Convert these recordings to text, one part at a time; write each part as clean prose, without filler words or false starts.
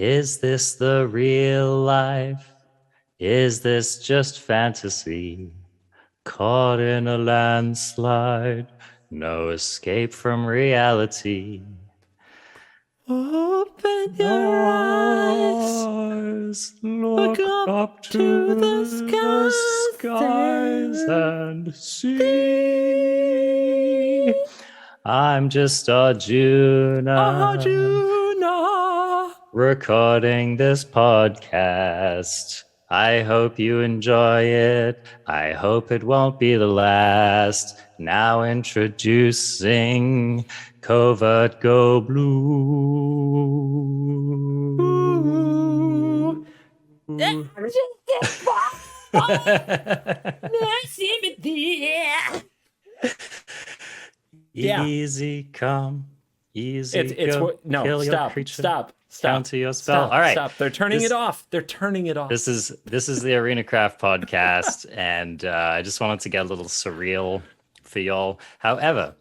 Is this the real life? Is this just fantasy? Caught in a landslide, no escape from reality. Open your eyes, look up to the skies and see. I'm just Arjuna, recording this podcast. I hope you enjoy it. I hope it won't be the last. Now introducing Covert Go Blue. Yeah. Easy come, easy it's go. No, Kill stop, your creature. stop. Counter your spell. Stop, all right, stop. They're turning it off. This is the Arena Craft podcast, and I just wanted to get a little surreal for y'all. However,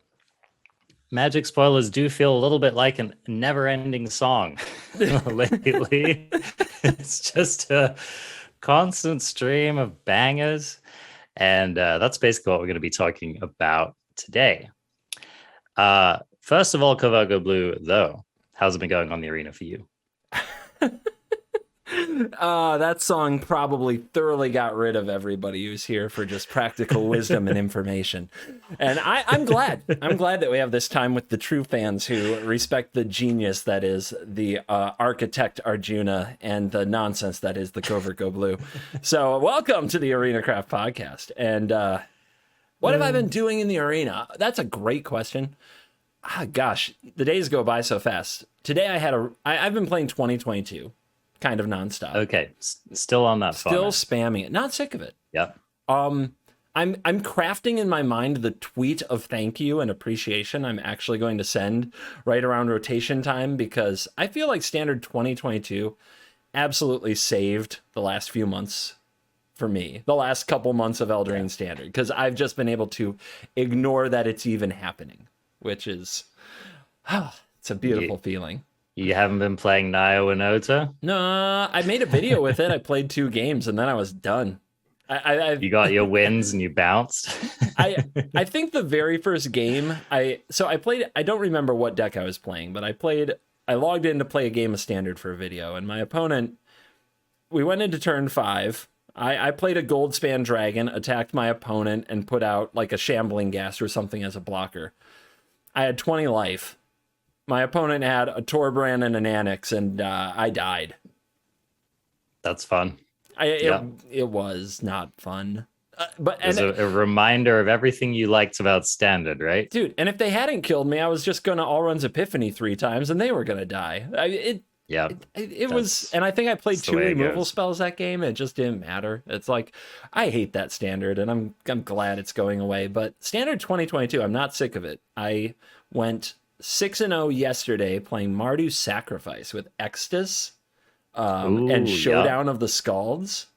Magic spoilers do feel a little bit like a never-ending song lately. It's just a constant stream of bangers, and that's basically what we're going to be talking about today. First of all, Covert Blue, though, how's it been going on the arena for you? That song probably thoroughly got rid of everybody who's here for just practical wisdom and information. And I'm glad. I'm glad that we have this time with the true fans who respect the genius that is the architect Arjuna and the nonsense that is the Covert Go Blue. So welcome to the Arena Craft podcast. And what have I been doing in the arena? That's a great question. Gosh, the days go by so fast. Today I've been playing 2022. Kind of nonstop. Okay, still on that. Still format. spamming it. Not sick of it. Yep. I'm crafting in my mind the tweet of thank you and appreciation I'm actually going to send right around rotation time, because I feel like standard 2022 absolutely saved the last few months for me. The last couple months of Eldraine Standard, because I've just been able to ignore that it's even happening, which is it's a beautiful feeling. You haven't been playing Nio and Ota? No, I made a video with it. I played 2 games and then I was done. You got your wins and you bounced? I think the very first game, I played, I don't remember what deck I was playing, but I logged in to play a game of Standard for a video, and my opponent, we went into turn 5. I played a Goldspan Dragon, attacked my opponent, and put out like a Shambling Ghast or something as a blocker. I had 20 life. My opponent had a Torbrand and an Annex, and I died. That's fun. It was not fun. But it's a reminder of everything you liked about Standard, right? Dude, and if they hadn't killed me, I was just going to all runs Epiphany 3 times, and they were going to die. It was, and I think I played 2 removal spells that game. It just didn't matter. It's like, I hate that Standard, and I'm glad it's going away. But Standard 2022, I'm not sick of it. I went 6-0 yesterday playing Marduk's Sacrifice with Extus and Showdown of the Scalds.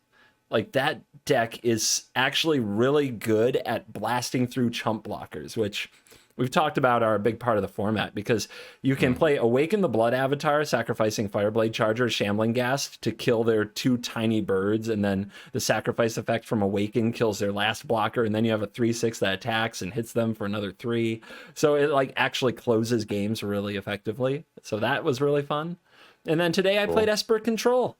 Like, that deck is actually really good at blasting through chump blockers, which we've talked about are a big part of the format, because you can play Awaken the Blood Avatar, sacrificing Fireblade Charger, Shambling Ghast to kill their 2 tiny birds, and then the sacrifice effect from Awaken kills their last blocker, and then you have a 3/6 that attacks and hits them for another 3. So it like actually closes games really effectively. So that was really fun. And then today I played Esper Control.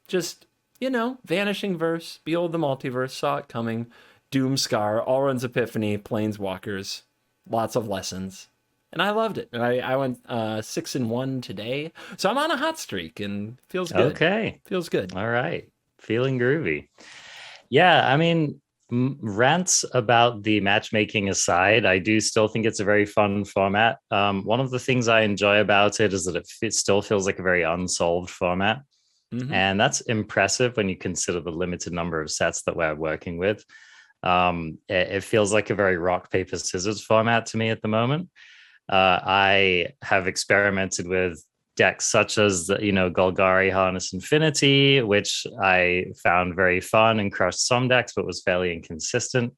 Just, Vanishing Verse, Behold the Multiverse, Saw It Coming, Doomscar, All Runs Epiphany, Planeswalkers. Lots of lessons, and I loved it. And I went 6-1 today, so I'm on a hot streak and feels good. Okay, feels good. All right, feeling groovy. Yeah, I mean, rants about the matchmaking aside, I do still think it's a very fun format. One of the things I enjoy about it is that it still feels like a very unsolved format, and that's impressive when you consider the limited number of sets that we're working with. It feels like a very rock, paper, scissors format to me at the moment. I have experimented with decks such as Golgari Harness Infinity, which I found very fun and crushed some decks, but was fairly inconsistent.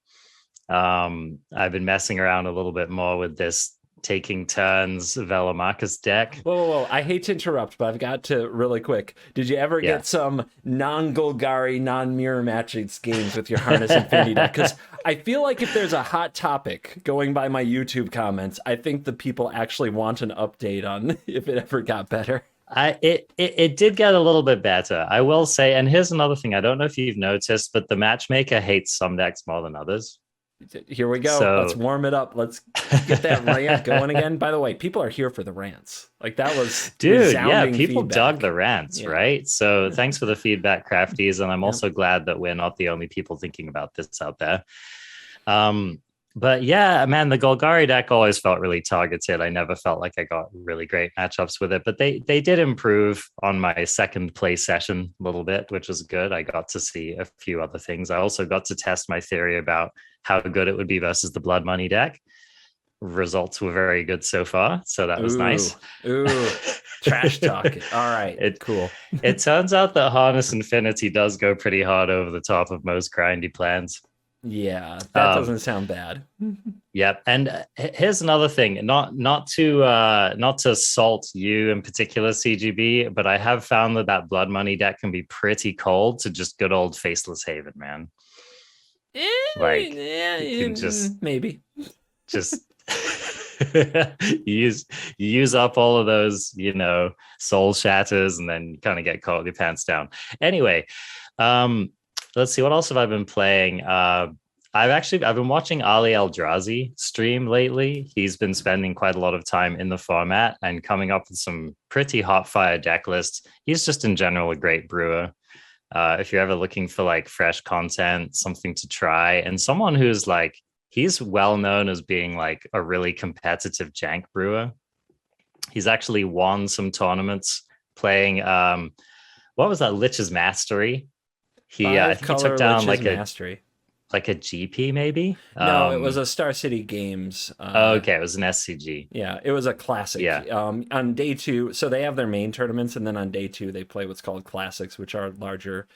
I've been messing around a little bit more with this taking turns Velomarcus deck. Whoa. I hate to interrupt, but I've got to really quick. Did you ever get some non-Golgari, non-mirror matches games with your Harness Infinity deck? Because I feel like if there's a hot topic going by my YouTube comments, I think the people actually want an update on if it ever got better. It did get a little bit better, I will say. And here's another thing. I don't know if you've noticed, but the matchmaker hates some decks more than others. Here we go. So, let's warm it up. Let's get that rant going again. By the way, people are here for the rants. Like that was people feedback. dug the rants, right? So thanks for the feedback, Crafties. And I'm also glad that we're not the only people thinking about this out there. But yeah, man, the Golgari deck always felt really targeted. I never felt like I got really great matchups with it, but they did improve on my second play session a little bit, which was good. I got to see a few other things. I also got to test my theory about how good it would be versus the Blood Money deck. Results were very good so far, so that was nice. Trash talk. All right, cool. It turns out that Harness Infinity does go pretty hard over the top of most grindy plans. Yeah, that doesn't sound bad. Yep. And here's another thing, not to salt you in particular, CGB, but I have found that Blood Money deck can be pretty cold to just good old Faceless Haven, man. You can just maybe use up all of those, soul shatters, and then kind of get caught with your pants down. Anyway, let's see, what else have I been playing? I've been watching Ali Eldrazi stream lately. He's been spending quite a lot of time in the format and coming up with some pretty hot fire deck lists. He's just in general a great brewer. If you're ever looking for like fresh content, something to try, and someone who's like, he's well known as being like a really competitive jank brewer. He's actually won some tournaments playing, what was that, Lich's Mastery? He took down Mastery. Like a GP maybe? No, it was a Star City Games. Okay, it was an SCG. Yeah, it was a classic. Yeah. On day 2, so they have their main tournaments, and then on day 2 they play what's called classics, which are larger,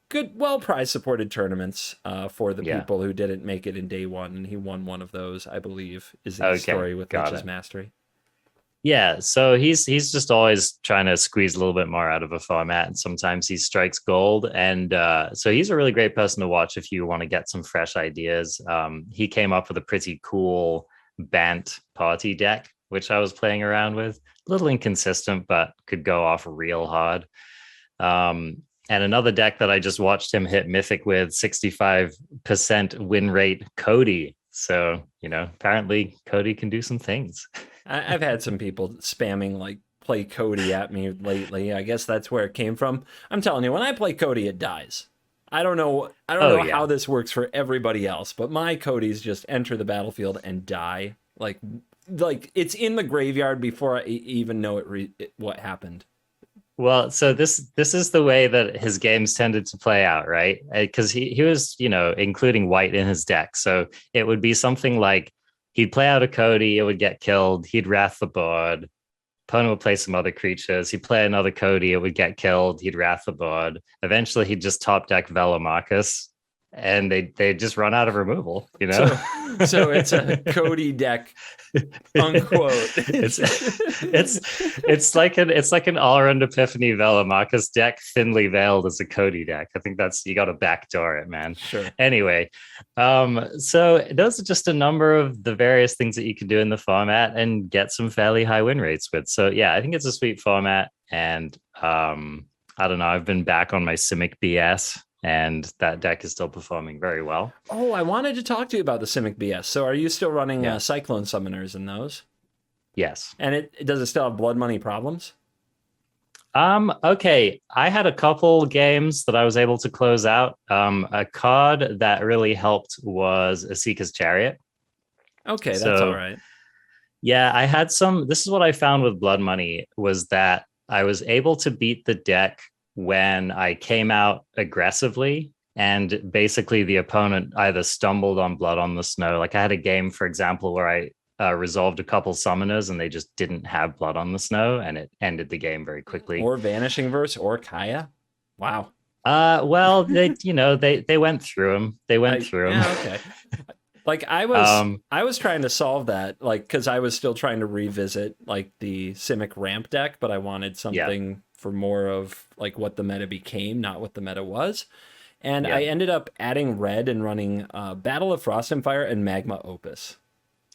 good, well prize supported tournaments for the people who didn't make it in day 1, and he won one of those, I believe, is the story with Lich's Mastery. Yeah, so he's just always trying to squeeze a little bit more out of a format, and sometimes he strikes gold. And so he's a really great person to watch if you want to get some fresh ideas. He came up with a pretty cool Bant party deck, which I was playing around with. A little inconsistent, but could go off real hard. And another deck that I just watched him hit Mythic with, 65% win rate, Cody. So, apparently Cody can do some things. I've had some people spamming like play Cody at me lately. I guess that's where it came from. I'm telling you, when I play Cody, it dies. I don't know how this works for everybody else, but my Codys just enter the battlefield and die. Like it's in the graveyard before I even know what happened. Well, so this is the way that his games tended to play out, right? Because he was, including white in his deck. So it would be something like he'd play out a Cody, it would get killed, he'd wrath the board, opponent would play some other creatures, he'd play another Cody, it would get killed, he'd wrath the board. Eventually he'd just top deck Velomarcus, and they just run out of removal, So it's a Cody deck, unquote. it's like an all-around Epiphany Velomarcus deck, thinly veiled as a Cody deck. I think you got to backdoor it, man. Sure. Anyway, so those are just a number of the various things that you can do in the format and get some fairly high win rates with. So yeah, I think it's a sweet format, and I don't know. I've been back on my Civic BS, and that deck is still performing very well. Oh, I wanted to talk to you about the Civic BS. So are you still running Cyclone Summoners in those? Yes. And does it still have Blood Money problems? Okay. I had a couple games that I was able to close out. A card that really helped was a Seeker's Chariot. Okay, that's all right. Yeah, I had some. This is what I found with Blood Money, was that I was able to beat the deck when I came out aggressively, and basically the opponent either stumbled on Blood on the Snow. Like I had a game, for example, where I resolved a couple summoners and they just didn't have Blood on the Snow, and it ended the game very quickly. Or Vanishing Verse or Kaya. Wow. Well, they went through them. They went through them. Yeah, okay. Like I was trying to solve that, like, because I was still trying to revisit like the Simic ramp deck, but I wanted something for more of like what the meta became, not what the meta was. And I ended up adding red and running Battle of Frost and Fire and Magma Opus.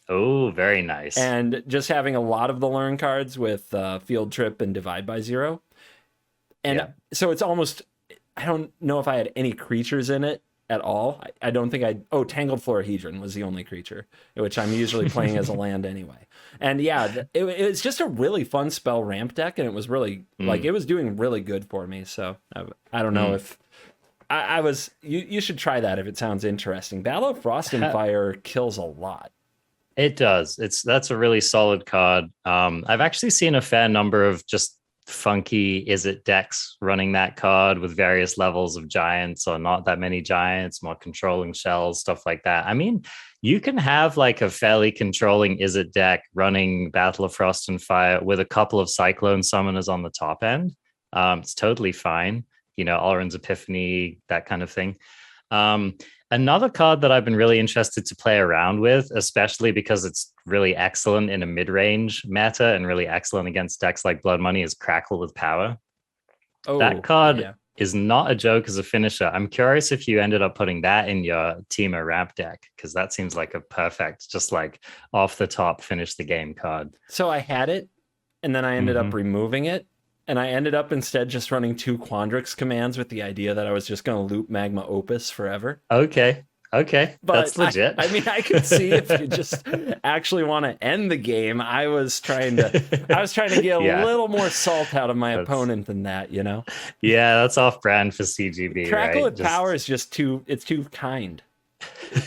Oh, very nice. And just having a lot of the learn cards with Field Trip and Divide by Zero. And so it's almost, I don't know if I had any creatures in it at all. I don't think Tangled Florahedron was the only creature, which I'm usually playing as a land anyway. And it was just a really fun spell ramp deck, and it was really, like, it was doing really good for me. So I don't know if you should try that if it sounds interesting. Battle of Frost and Fire kills a lot. It does. That's a really solid card. I've actually seen a fair number of just funky Izzet decks running that card with various levels of giants or not that many giants, more controlling shells, stuff like that. I mean, you can have like a fairly controlling Izzet deck running Battle of Frost and Fire with a couple of Cyclone Summoners on the top end. It's totally fine. You know, Alrund's Epiphany, that kind of thing. Another card that I've been really interested to play around with, especially because it's really excellent in a mid-range meta and really excellent against decks like Blood Money, is Crackle with Power. That card is not a joke as a finisher. I'm curious if you ended up putting that in your Teemo ramp deck, because that seems like a perfect, just like off the top, finish the game card. So I had it, and then I ended up removing it. And I ended up instead just running 2 Quandrix commands with the idea that I was just going to loop Magma Opus forever. Okay. But that's legit. I mean, I could see if you just actually want to end the game. I was trying to get a little more salt out of my opponent than that, you know? Yeah, that's off brand for CGB. Crackle with Power is just too kind.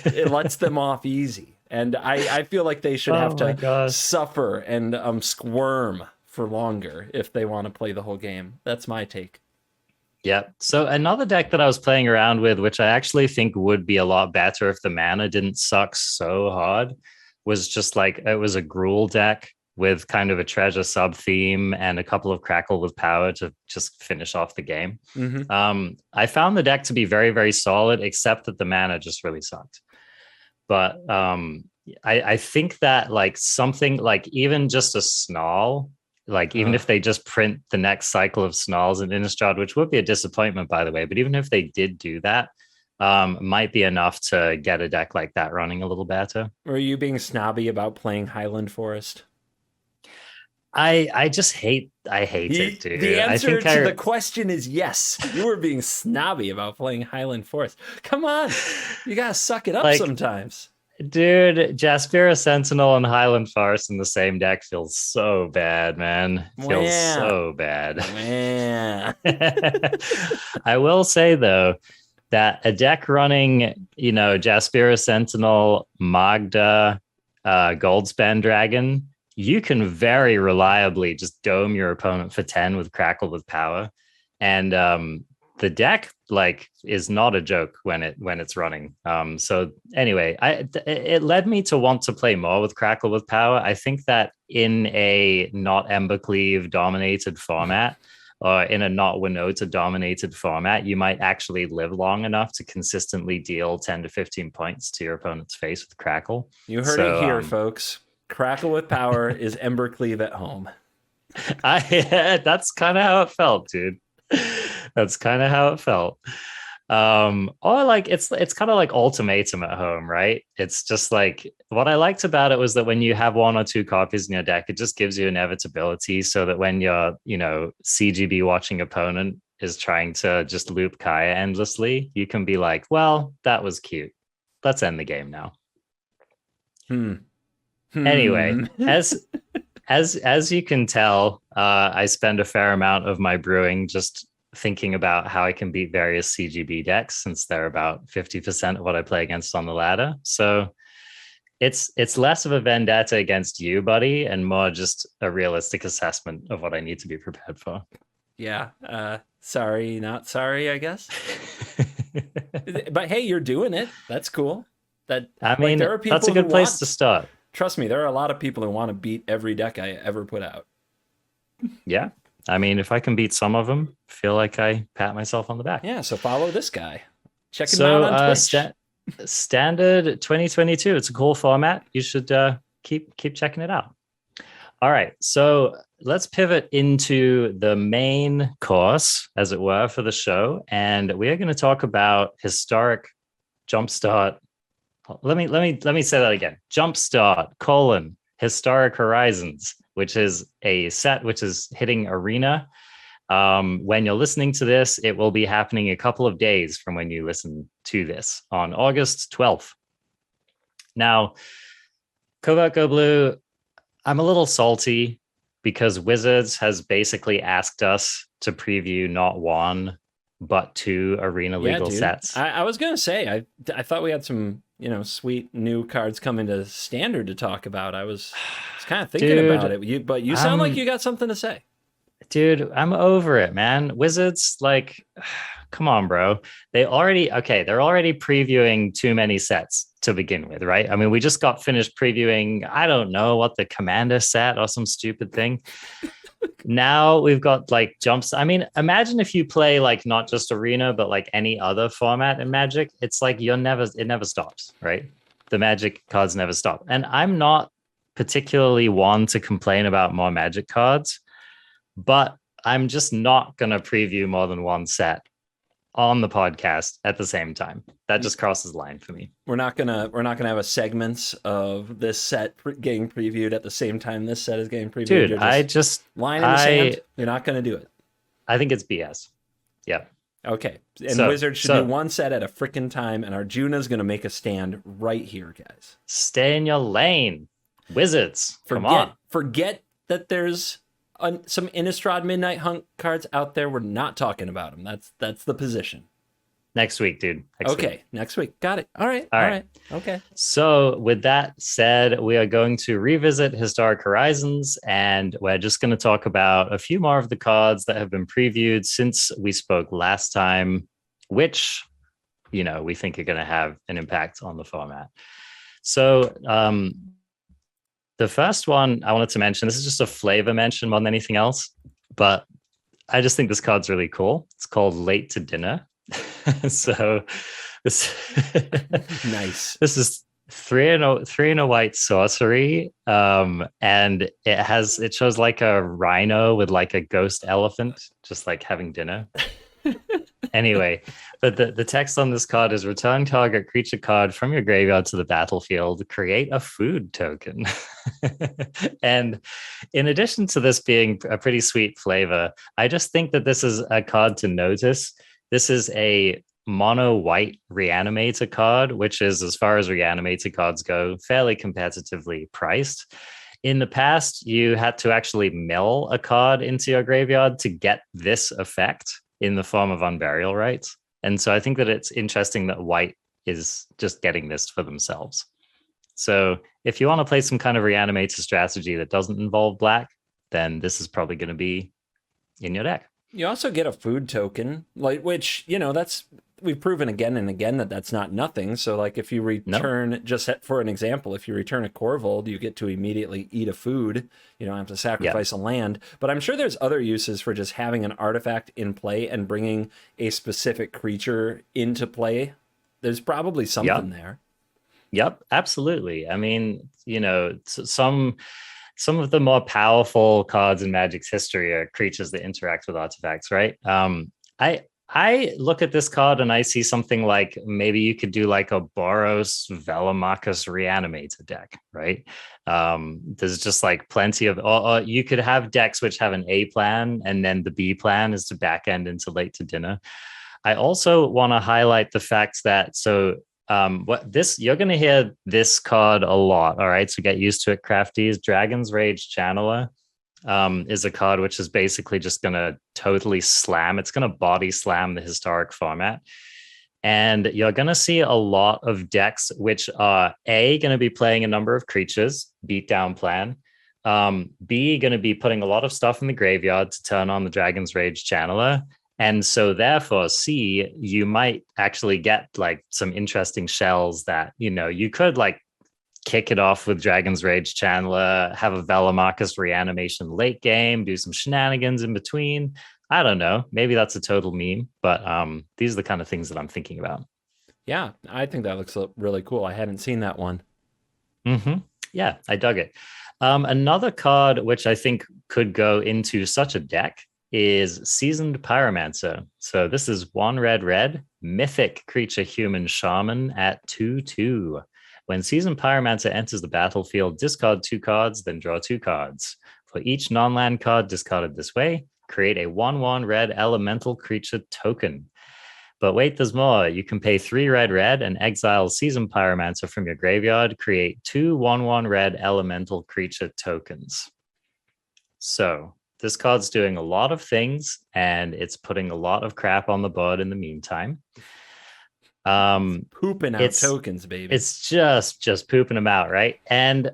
It lets them off easy. And I feel like they should have to suffer and squirm for longer if they want to play the whole game. That's my take. Yeah. So another deck that I was playing around with, which I actually think would be a lot better if the mana didn't suck so hard, was just like, it was a Gruul deck with kind of a treasure sub theme and a couple of Crackle with Power to just finish off the game. I found the deck to be very, very solid, except that the mana just really sucked. But I think that like something like even just a Snarl, like even if they just print the next cycle of Snarls and Innistrad, which would be a disappointment, by the way, but even if they did do that, might be enough to get a deck like that running a little better. Or are you being snobby about playing Highland Forest? I just hate it, dude. The answer to the question is yes. You were being snobby about playing Highland Forest. Come on, you gotta suck it up sometimes. Dude, Jaspera Sentinel and Highland Forest in the same deck feels so bad, man. Feels so bad. I will say, though, that a deck running, you know, Jaspera Sentinel, Magda, Goldspan Dragon, you can very reliably just dome your opponent for 10 with Crackle with Power. And the deck like is not a joke when it's running. So anyway, it led me to want to play more with Crackle with Power. I think that in a not Embercleave dominated format, or in a not Winota dominated format, you might actually live long enough to consistently deal 10 to 15 points to your opponent's face with Crackle. You heard it here, folks. Crackle with Power is Embercleave at home. That's kind of how it felt, dude. That's kind of how it felt. Or like it's kind of like Ultimatum at home, right? It's just like, what I liked about it was that when you have 1 or 2 copies in your deck, it just gives you inevitability, so that when your, you know, CGB watching opponent is trying to just loop Kaya endlessly, you can be like, well, that was cute. Let's end the game now. Anyway, as you can tell, I spend a fair amount of my brewing just thinking about how I can beat various CGB decks, since they're about 50% of what I play against on the ladder. So it's less of a vendetta against you, buddy, and more just a realistic assessment of what I need to be prepared for. Yeah. Sorry, not sorry, I guess. But hey, you're doing it. That's cool. There are people that's a good place to start. Trust me, there are a lot of people who want to beat every deck I ever put out. Yeah. I mean, if I can beat some of them, feel like I pat myself on the back. Yeah, so follow this guy. Check him out on Twitch. Standard 2022. It's a cool format. You should keep checking it out. All right, so let's pivot into the main course, as it were, for the show, and we are going to talk about historic jumpstart. Let me say that again. Jumpstart : Historic Horizons, which is a set which is hitting Arena. When you're listening to this, it will be happening a couple of days from when you listen to this on August 12th. Now, Covert Go Blue, I'm a little salty because Wizards has basically asked us to preview not one, but two Arena legal sets. I was going to say, I thought we had some, sweet new cards coming to Standard to talk about. I was kind of thinking about it, but you sound like you got something to say. Dude, I'm over it, man. Wizards, come on, bro. They're already previewing too many sets to begin with, right? I mean, we just got finished previewing, I don't know what, the Commander set or some stupid thing. Now we've got jumps. I mean, imagine if you play not just Arena, but any other format in Magic. It's it never stops, right? The Magic cards never stop. And I'm not particularly one to complain about more Magic cards, but I'm just not going to preview more than one set on the podcast at the same time. That just crosses the line for me. We're not gonna have a segments of this set getting previewed at the same time this set is getting previewed. Dude, line in the sand. You're not gonna do it. I think it's BS. Yeah. Okay. And Wizards should do one set at a freaking time, and Arjuna's gonna make a stand right here, guys. Stay in your lane, Wizards. Come on. Forget that there's some Innistrad Midnight Hunt cards out there. We're not talking about them. That's the position. Next week, dude. Next week. Got it. All right. Okay. So with that said, we are going to revisit Historic Horizons, and we're just going to talk about a few more of the cards that have been previewed since we spoke last time, which, we think are going to have an impact on the format. So, the first one I wanted to mention, this is just a flavor mention more than anything else, but I just think this card's really cool. It's called Late to Dinner. So this nice. This is 3 and a white sorcery. And it shows a rhino with a ghost elephant, just having dinner. Anyway, but the text on this card is: return target creature card from your graveyard to the battlefield, create a food token. And in addition to this being a pretty sweet flavor, I just think that this is a card to notice. This is a mono white Reanimator card, which is, as far as Reanimator cards go, fairly competitively priced. In the past, you had to actually mill a card into your graveyard to get this effect in the form of Unburial Rites. And so I think that it's interesting that white is just getting this for themselves. So if you want to play some kind of Reanimator strategy that doesn't involve black, then this is probably going to be in your deck. You also get a food token, which, that's, we've proven again and again that that's not nothing. So if you return, just for an example, if you return a Corvold, you get to immediately eat a food. You don't have to sacrifice a land. But I'm sure there's other uses for just having an artifact in play and bringing a specific creature into play. There's probably something there. Yep, absolutely. I mean, some of the more powerful cards in Magic's history are creatures that interact with artifacts, right? I look at this card and I see something like maybe you could do a Boros Velomachus Reanimator deck, right? There's just plenty of, or you could have decks which have an A plan, and then the B plan is to back end into Late to Dinner. I also want to highlight the fact that, you're going to hear this card a lot. All right. So get used to it, crafties. Dragon's Rage Channeler is a card which is basically just going to totally slam. It's going to body slam the historic format. And you're going to see a lot of decks which are A, going to be playing a number of creatures, beatdown plan. B, going to be putting a lot of stuff in the graveyard to turn on the Dragon's Rage Channeler. And so therefore, C, you might actually get some interesting shells that, you could kick it off with Dragon's Rage Channeler, have a Velomachus Reanimation late game, do some shenanigans in between. I don't know. Maybe that's a total meme, but these are the kind of things that I'm thinking about. Yeah, I think that looks really cool. I hadn't seen that one. Yeah, I dug it. Another card which I think could go into such a deck is Seasoned Pyromancer. So this is 1 red red, mythic creature human shaman at 2/2. When Seasoned Pyromancer enters the battlefield, discard 2 cards, then draw 2 cards. For each non-land card discarded this way, create a 1/1 red elemental creature token. But wait, there's more. You can pay 3 red red and exile Seasoned Pyromancer from your graveyard, create 2 1/1 red elemental creature tokens. So this card's doing a lot of things, and it's putting a lot of crap on the board in the meantime. Pooping out tokens, baby. It's just pooping them out, right? And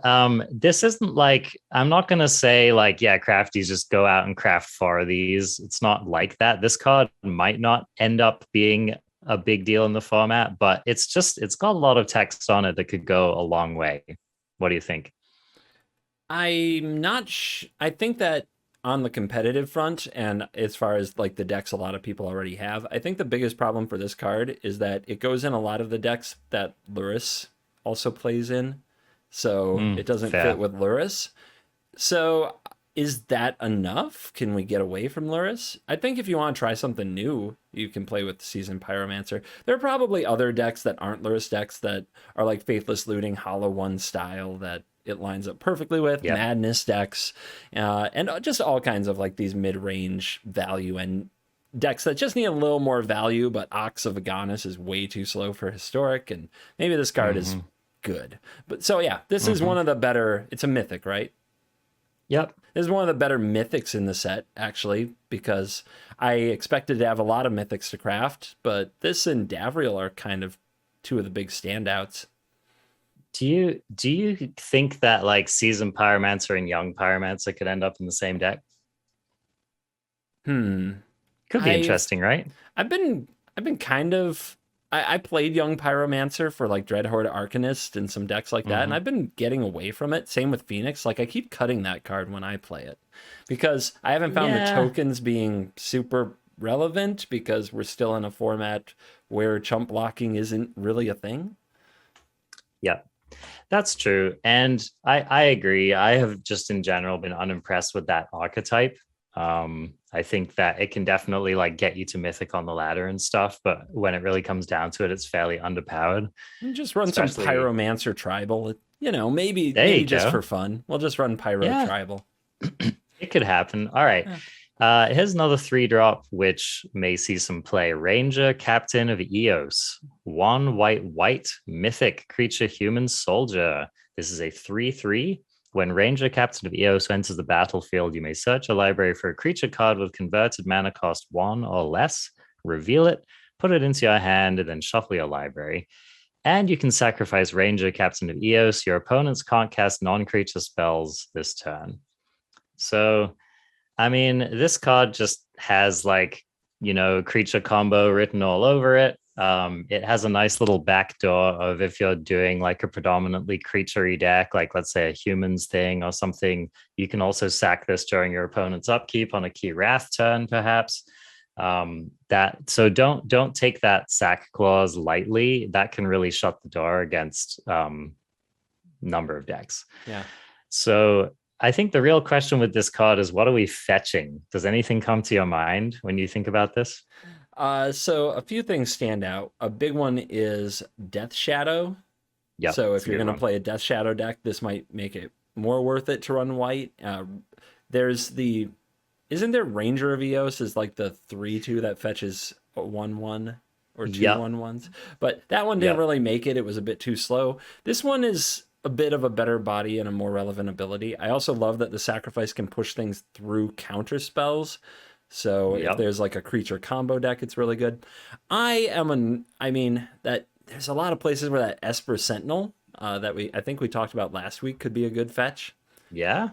this isn't like, I'm not gonna say like, yeah, crafties just go out and craft 4 of these. It's not like that. This card might not end up being a big deal in the format, but it's got a lot of text on it that could go a long way. What do you think? I'm not I think that on the competitive front, and as far as like the decks a lot of people already have, I think the biggest problem for this card is that it goes in a lot of the decks that Luris also plays in. So it doesn't fit with Luris. So is that enough? Can we get away from Luris? I think if you want to try something new, you can play with Seasoned Pyromancer. There are probably other decks that aren't Luris decks that are like Faithless Looting, Hollow One style that it lines up perfectly with, Madness decks, and just all kinds of like these mid-range value and decks that just need a little more value, but Ox of Agonis is way too slow for Historic, and maybe this card is good. But so yeah, this is one of the better, it's a Mythic, right? Yep. This is one of the better Mythics in the set, actually, because I expected to have a lot of Mythics to craft, but this and Davriel are kind of 2 of the big standouts. Do you think that like Seasoned Pyromancer and Young Pyromancer could end up in the same deck? Could be interesting, right? I've been kind of I played Young Pyromancer for like Dreadhorde Arcanist and some decks like that, and I've been getting away from it. Same with Phoenix. Like I keep cutting that card when I play it because I haven't found the tokens being super relevant because we're still in a format where chump blocking isn't really a thing. Yeah. That's true. And I agree. I have just in general been unimpressed with that archetype. I think that it can definitely like get you to Mythic on the ladder and stuff, but when it really comes down to it, it's fairly underpowered. You just run some Pyromancer Tribal, maybe just for fun. We'll just run Pyro Tribal. It could happen. All right. Here's another 3-drop, which may see some play. Ranger, Captain of Eos. 1 white, mythic creature, human soldier. This is a 3/3. When Ranger, Captain of Eos enters the battlefield, you may search a library for a creature card with converted mana cost 1 or less, reveal it, put it into your hand, and then shuffle your library. And you can sacrifice Ranger, Captain of Eos. Your opponents can't cast non-creature spells this turn. So I mean, this card just has like, creature combo written all over it. It has a nice little backdoor of if you're doing like a predominantly creature-y deck, like let's say a humans thing or something, you can also sack this during your opponent's upkeep on a key wrath turn, perhaps. So don't take that sack clause lightly. That can really shut the door against number of decks. Yeah. So I think the real question with this card is, what are we fetching? Does anything come to your mind when you think about this? So a few things stand out. A big one is Death Shadow. Yeah. So if you're going to play a Death Shadow deck, this might make it more worth it to run white. Isn't there Ranger of Eos is like the 3/2 that fetches a 1/1 or 2 1/1s? But that one didn't really make it. It was a bit too slow. This one is a bit of a better body and a more relevant ability. I also love that the sacrifice can push things through counter spells. So if there's like a creature combo deck, it's really good. That there's a lot of places where that Esper Sentinel I think we talked about last week could be a good fetch. Yeah.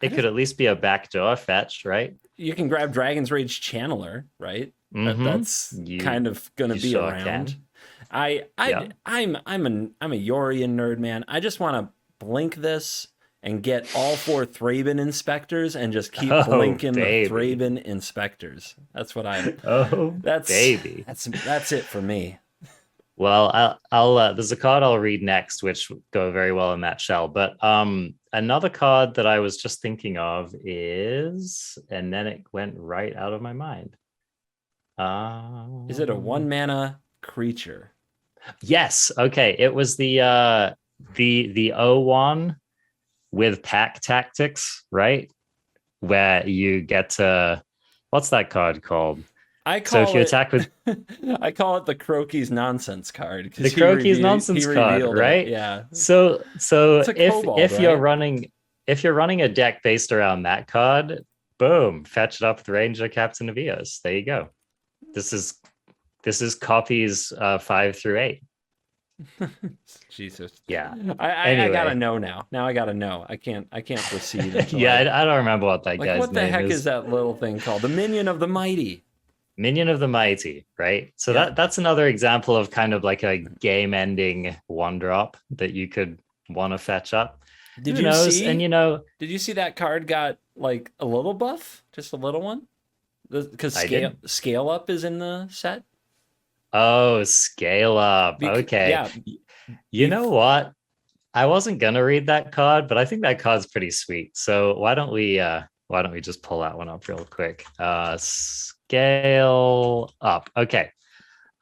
It could at least be a backdoor fetch, right? You can grab Dragon's Rage Channeler, right? That's kind of going to be around. I'm a Yorian nerd, man. I just want to blink this and get all 4 Thraben Inspectors and just keep blinking the Thraben Inspectors. That's what that's it for me. Well, I'll there's a card I'll read next, which will go very well in that shell. But another card that I was just thinking of is, and then it went right out of my mind. Is it a 1-mana creature? Yes. Okay. It was the 0-1 with pack tactics, right? Where you get to, what's that card called? So if you attack with, I call it the Croaky's nonsense card. The Croaky's nonsense card, right? Yeah. So if right? you're running a deck based around that card, boom, fetch it up with Ranger, Captain of Eos. There you go. This is copies 5 through 8. Jesus. Yeah. I gotta know now. Now I gotta know. I can't proceed. Yeah, I don't remember what that guy's name is. What the heck is that little thing called? The Minion of the Mighty. Minion of the Mighty, right? So that's another example of kind of like a game-ending 1-drop that you could want to fetch up. Did you see? And did you see that card got like a little buff, just a little one? Because scale up is in the set. Oh, scale up. Okay. Yeah. You know what? I wasn't gonna read that card, but I think that card's pretty sweet. So why don't we just pull that one up real quick? Scale up. Okay.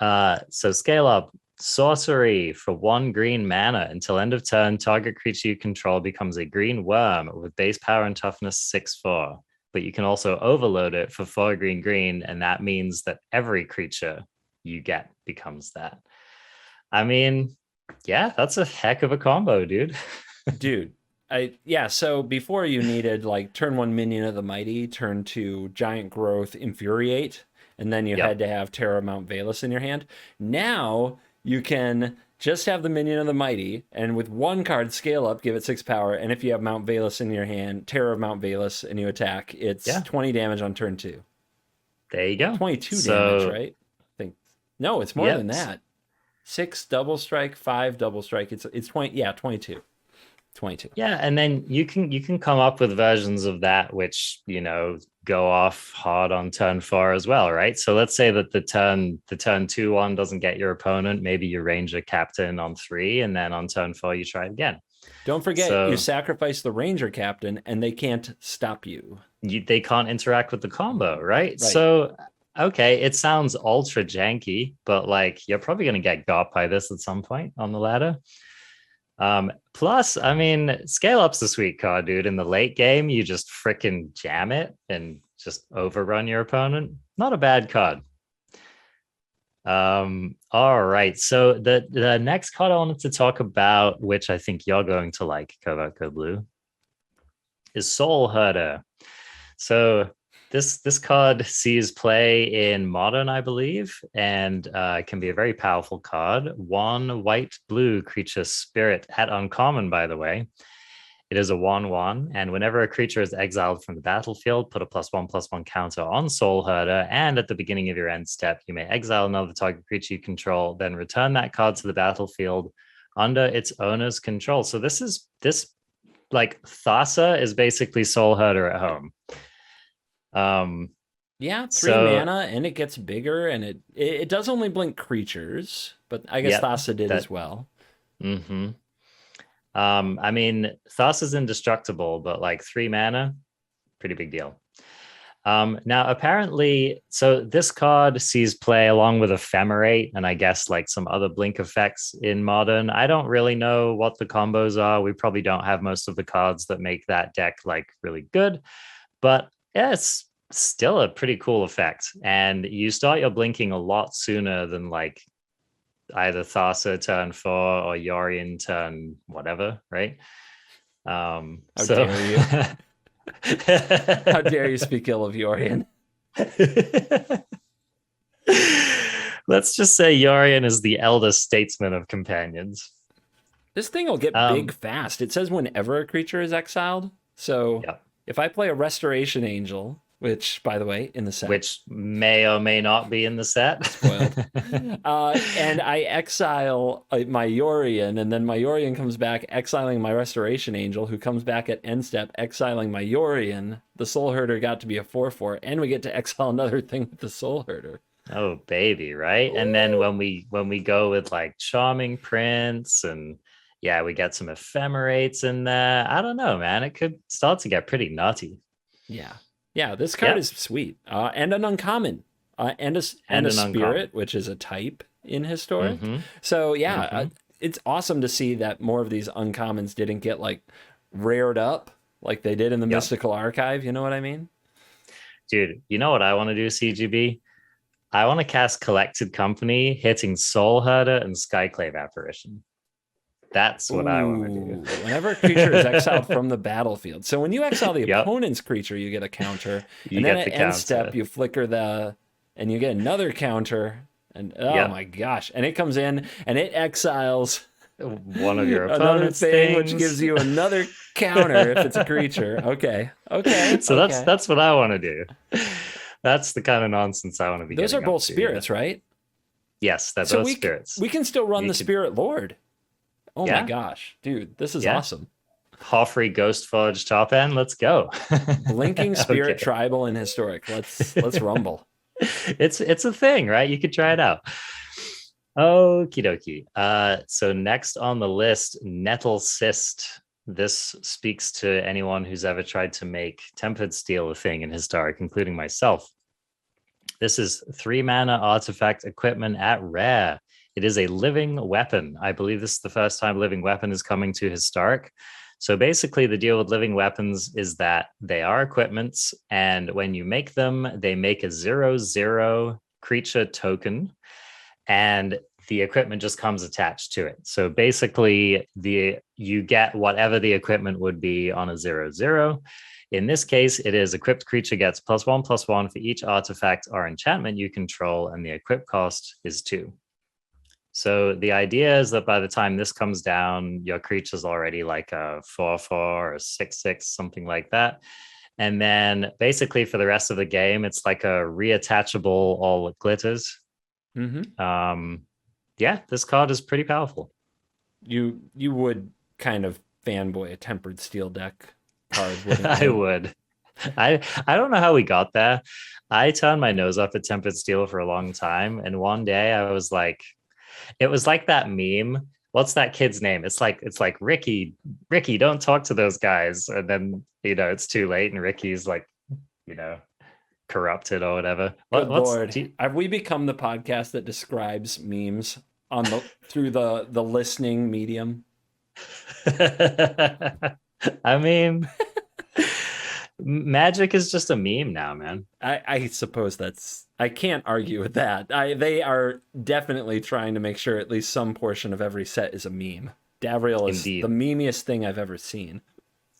So scale up. Sorcery for 1 green mana until end of turn. Target creature you control becomes a green worm with base power and toughness 6/4. But you can also overload it for 4 green, and that means that every creature you get becomes that. I mean, yeah, that's a heck of a combo, dude. Dude. So before you needed like turn 1 Minion of the Mighty, turn 2 Giant Growth Infuriate, and then you had to have Terror of Mount Valus in your hand. Now you can just have the Minion of the Mighty, and with 1 card scale up, give it 6 power, and if you have Mount Valus in your hand, Terror of Mount Valus, and you attack, it's 20 damage on turn 2. There you go. 22 damage, right? No, it's more than that. 6 double strike, 5 double strike. It's 20. Yeah, 22. 22. Yeah, and then you can come up with versions of that which go off hard on turn 4 as well, right? So let's say that the turn 2 one doesn't get your opponent. Maybe you Ranger Captain on 3, and then on turn 4 you try it again. Don't forget, you sacrifice the Ranger Captain, and they can't stop you. They can't interact with the combo, right? So. Okay, it sounds ultra janky, but like you're probably going to get got by this at some point on the ladder. Plus, I mean, scale up's a sweet card, dude. In the late game, you just freaking jam it and just overrun your opponent. Not a bad card. All right. So the next card I wanted to talk about, which I think you're going to like, Covert Code Blue, is Soul Herder. So this card sees play in Modern, I believe, and can be a very powerful card. 1 white-blue creature spirit at uncommon, by the way. It is a 1/1, and whenever a creature is exiled from the battlefield, put a +1/+1 counter on Soul Herder, and at the beginning of your end step, you may exile another target creature you control, then return that card to the battlefield under its owner's control. So this like Thassa is basically Soul Herder at home. 3 mana, and it gets bigger, and it does only blink creatures, but I guess Thassa did as well. Mm-hmm. I mean, Thassa's indestructible, but like 3 mana, pretty big deal. Now, apparently, so this card sees play along with Ephemerate, and I guess like some other blink effects in Modern. I don't really know what the combos are. We probably don't have most of the cards that make that deck like really good, but yeah, it's still a pretty cool effect. And you start your blinking a lot sooner than like either Thassa turn 4 or Yorion turn whatever, right? How dare you? How dare you speak ill of Yorion? Let's just say Yorion is the eldest statesman of companions. This thing will get big fast. It says whenever a creature is exiled. So if I play a Restoration Angel, which, by the way, in the set, which may or may not be in the set, spoiled, and I exile my Yorion, and then my Yorion comes back, exiling my Restoration Angel, who comes back at end step, exiling my Yorion. The Soul Herder got to be a 4/4, and we get to exile another thing with the Soul Herder. Oh baby, right? Ooh. And then when we go with like Charming Prince and yeah, we get some ephemerates in there. I don't know, man. It could start to get pretty nutty. Yeah, this card is sweet. And an uncommon. And a spirit, uncommon, which is a type in Historic. Mm-hmm. So it's awesome to see that more of these uncommons didn't get like rared up like they did in the Mystical Archive. You know what I mean? Dude, you know what I want to do, CGB? I want to cast Collected Company, hitting Soul Herder and Skyclave Apparition. That's what I want to do. Whenever a creature is exiled from the battlefield. So when you exile the opponent's creature, you get a counter. And then at end step, you flicker and you get another counter. And oh my gosh. And it comes in and it exiles one of your opponent's things, which gives you another counter if it's a creature. Okay. So that's what I want to do. That's the kind of nonsense I want to be. Those are both spirits, right? Yes, that's both spirits. We can still run the Spirit Lord. Oh my gosh, dude, this is awesome. Hoffrey Ghostforge top end, let's go. Blinking Spirit Tribal and Historic. Let's rumble. It's a thing, right? You could try it out. Okie dokie. So next on the list, Nettlesist. This speaks to anyone who's ever tried to make Tempered Steel a thing in Historic, including myself. This is 3 mana artifact equipment at rare. It is a living weapon. I believe this is the first time living weapon is coming to Historic. So basically the deal with living weapons is that they are equipments, and when you make them, they make a 0/0 creature token, and the equipment just comes attached to it. So basically you get whatever the equipment would be on a 0/0. In this case, it is equipped creature gets +1/+1 for each artifact or enchantment you control, and the equip cost is 2. So the idea is that by the time this comes down, your creature's already like a 4/4 or a 6/6, something like that. And then basically for the rest of the game, it's like a reattachable all it glitters. Mm-hmm. This card is pretty powerful. You would kind of fanboy a Tempered Steel deck card, wouldn't you? I would. I don't know how we got there. I turned my nose up at Tempered Steel for a long time, and one day I was like, it was like that meme. What's that kid's name? It's like Ricky, don't talk to those guys. And then, it's too late and Ricky's like, corrupted or whatever. Good Lord. Have we become the podcast that describes memes through the listening medium? I mean, Magic is just a meme now, man. I suppose I can't argue with that. They are definitely trying to make sure at least some portion of every set is a meme. Davriel is the memeiest thing I've ever seen.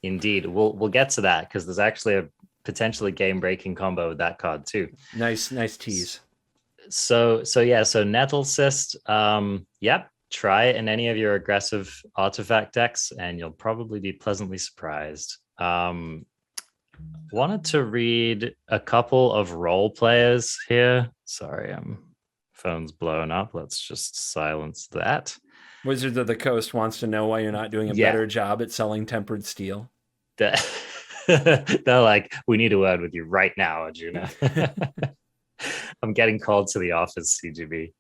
Indeed. We'll get to that because there's actually a potentially game-breaking combo with that card too. Nice tease. So Nettlesist, try it in any of your aggressive artifact decks and you'll probably be pleasantly surprised. Wanted to read a couple of role players here. Sorry, phone's blowing up. Let's just silence that. Wizards of the Coast wants to know why you're not doing a better job at selling Tempered Steel. They're like, we need a word with you right now, Arjuna. I'm getting called to the office, CGB.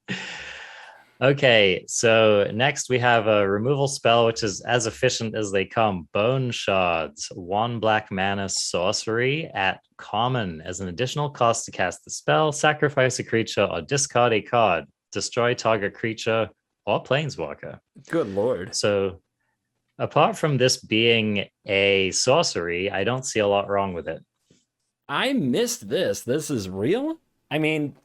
Okay, so next we have a removal spell, which is as efficient as they come. Bone Shards, 1 black mana sorcery at common. As an additional cost to cast the spell, sacrifice a creature or discard a card. Destroy target creature or planeswalker. Good Lord. So apart from this being a sorcery, I don't see a lot wrong with it. I missed this. This is real? I mean,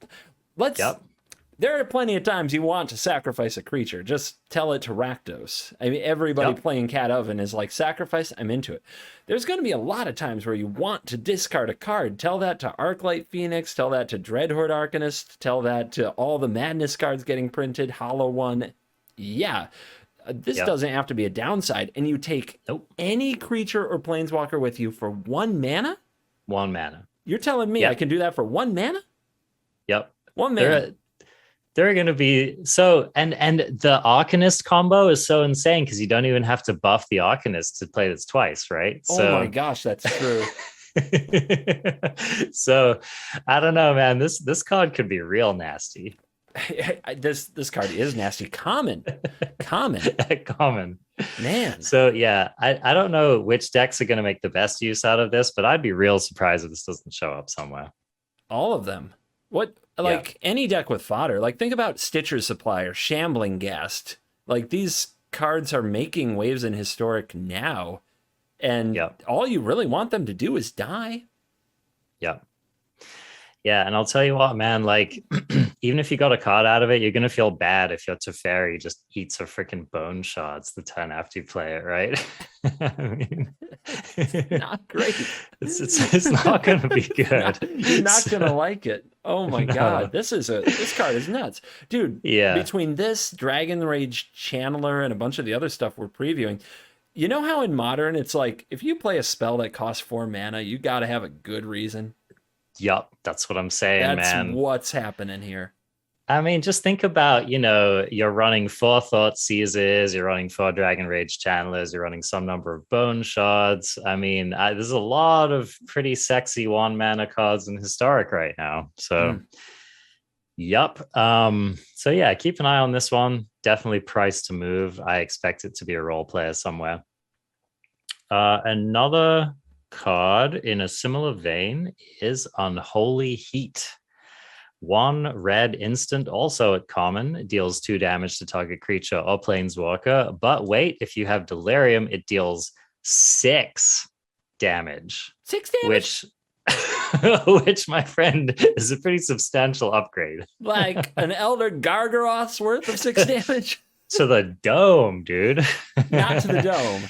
there are plenty of times you want to sacrifice a creature. Just tell it to Rakdos. I mean, everybody playing Cat Oven is like, sacrifice, I'm into it. There's going to be a lot of times where you want to discard a card. Tell that to Arclight Phoenix. Tell that to Dreadhorde Arcanist. Tell that to all the Madness cards getting printed. Hollow One. Yeah. This doesn't have to be a downside. And you take any creature or planeswalker with you for 1 mana? 1 mana. You're telling me I can do that for 1 mana? Yep. 1 mana. They're going to be so, and the Arcanist combo is so insane because you don't even have to buff the Arcanist to play this twice, right? Oh my gosh, that's true. So I don't know, man. This card could be real nasty. This card is nasty. Common. Common. Man. So yeah, I don't know which decks are going to make the best use out of this, but I'd be real surprised if this doesn't show up somewhere. All of them. What, like any deck with fodder, like think about Stitcher's Supplier, Shambling Ghast. Like these cards are making waves in Historic now. And all you really want them to do is die. Yeah. Yeah, and I'll tell you what, man, like, even if you got a card out of it, you're going to feel bad if your Teferi just eats a freaking bone shards the turn after you play it, right? I mean, it's not great. It's not going to be good. You're not going to like it. Oh my God. This card is nuts. Dude, between this, Dragon Rage Channeler, and a bunch of the other stuff we're previewing, you know how in Modern, it's like, if you play a spell that costs 4 mana, you got to have a good reason. Yup, that's what I'm saying, man. That's what's happening here. I mean, just think about, you're running 4 Thought Seizes, you're running 4 Dragon Rage Channelers, you're running some number of Bone Shards. I mean, there's a lot of pretty sexy 1-mana cards in Historic right now. So, yup. So yeah, keep an eye on this one. Definitely priced to move. I expect it to be a role player somewhere. Another card in a similar vein is Unholy Heat. 1 red instant, also at common, deals 2 damage to target creature or planeswalker. But wait, if you have Delirium, it deals 6 damage. 6 damage? Which, my friend, is a pretty substantial upgrade. Like an Elder Gargaroth's worth of 6 damage? To the dome, dude. Not to the dome.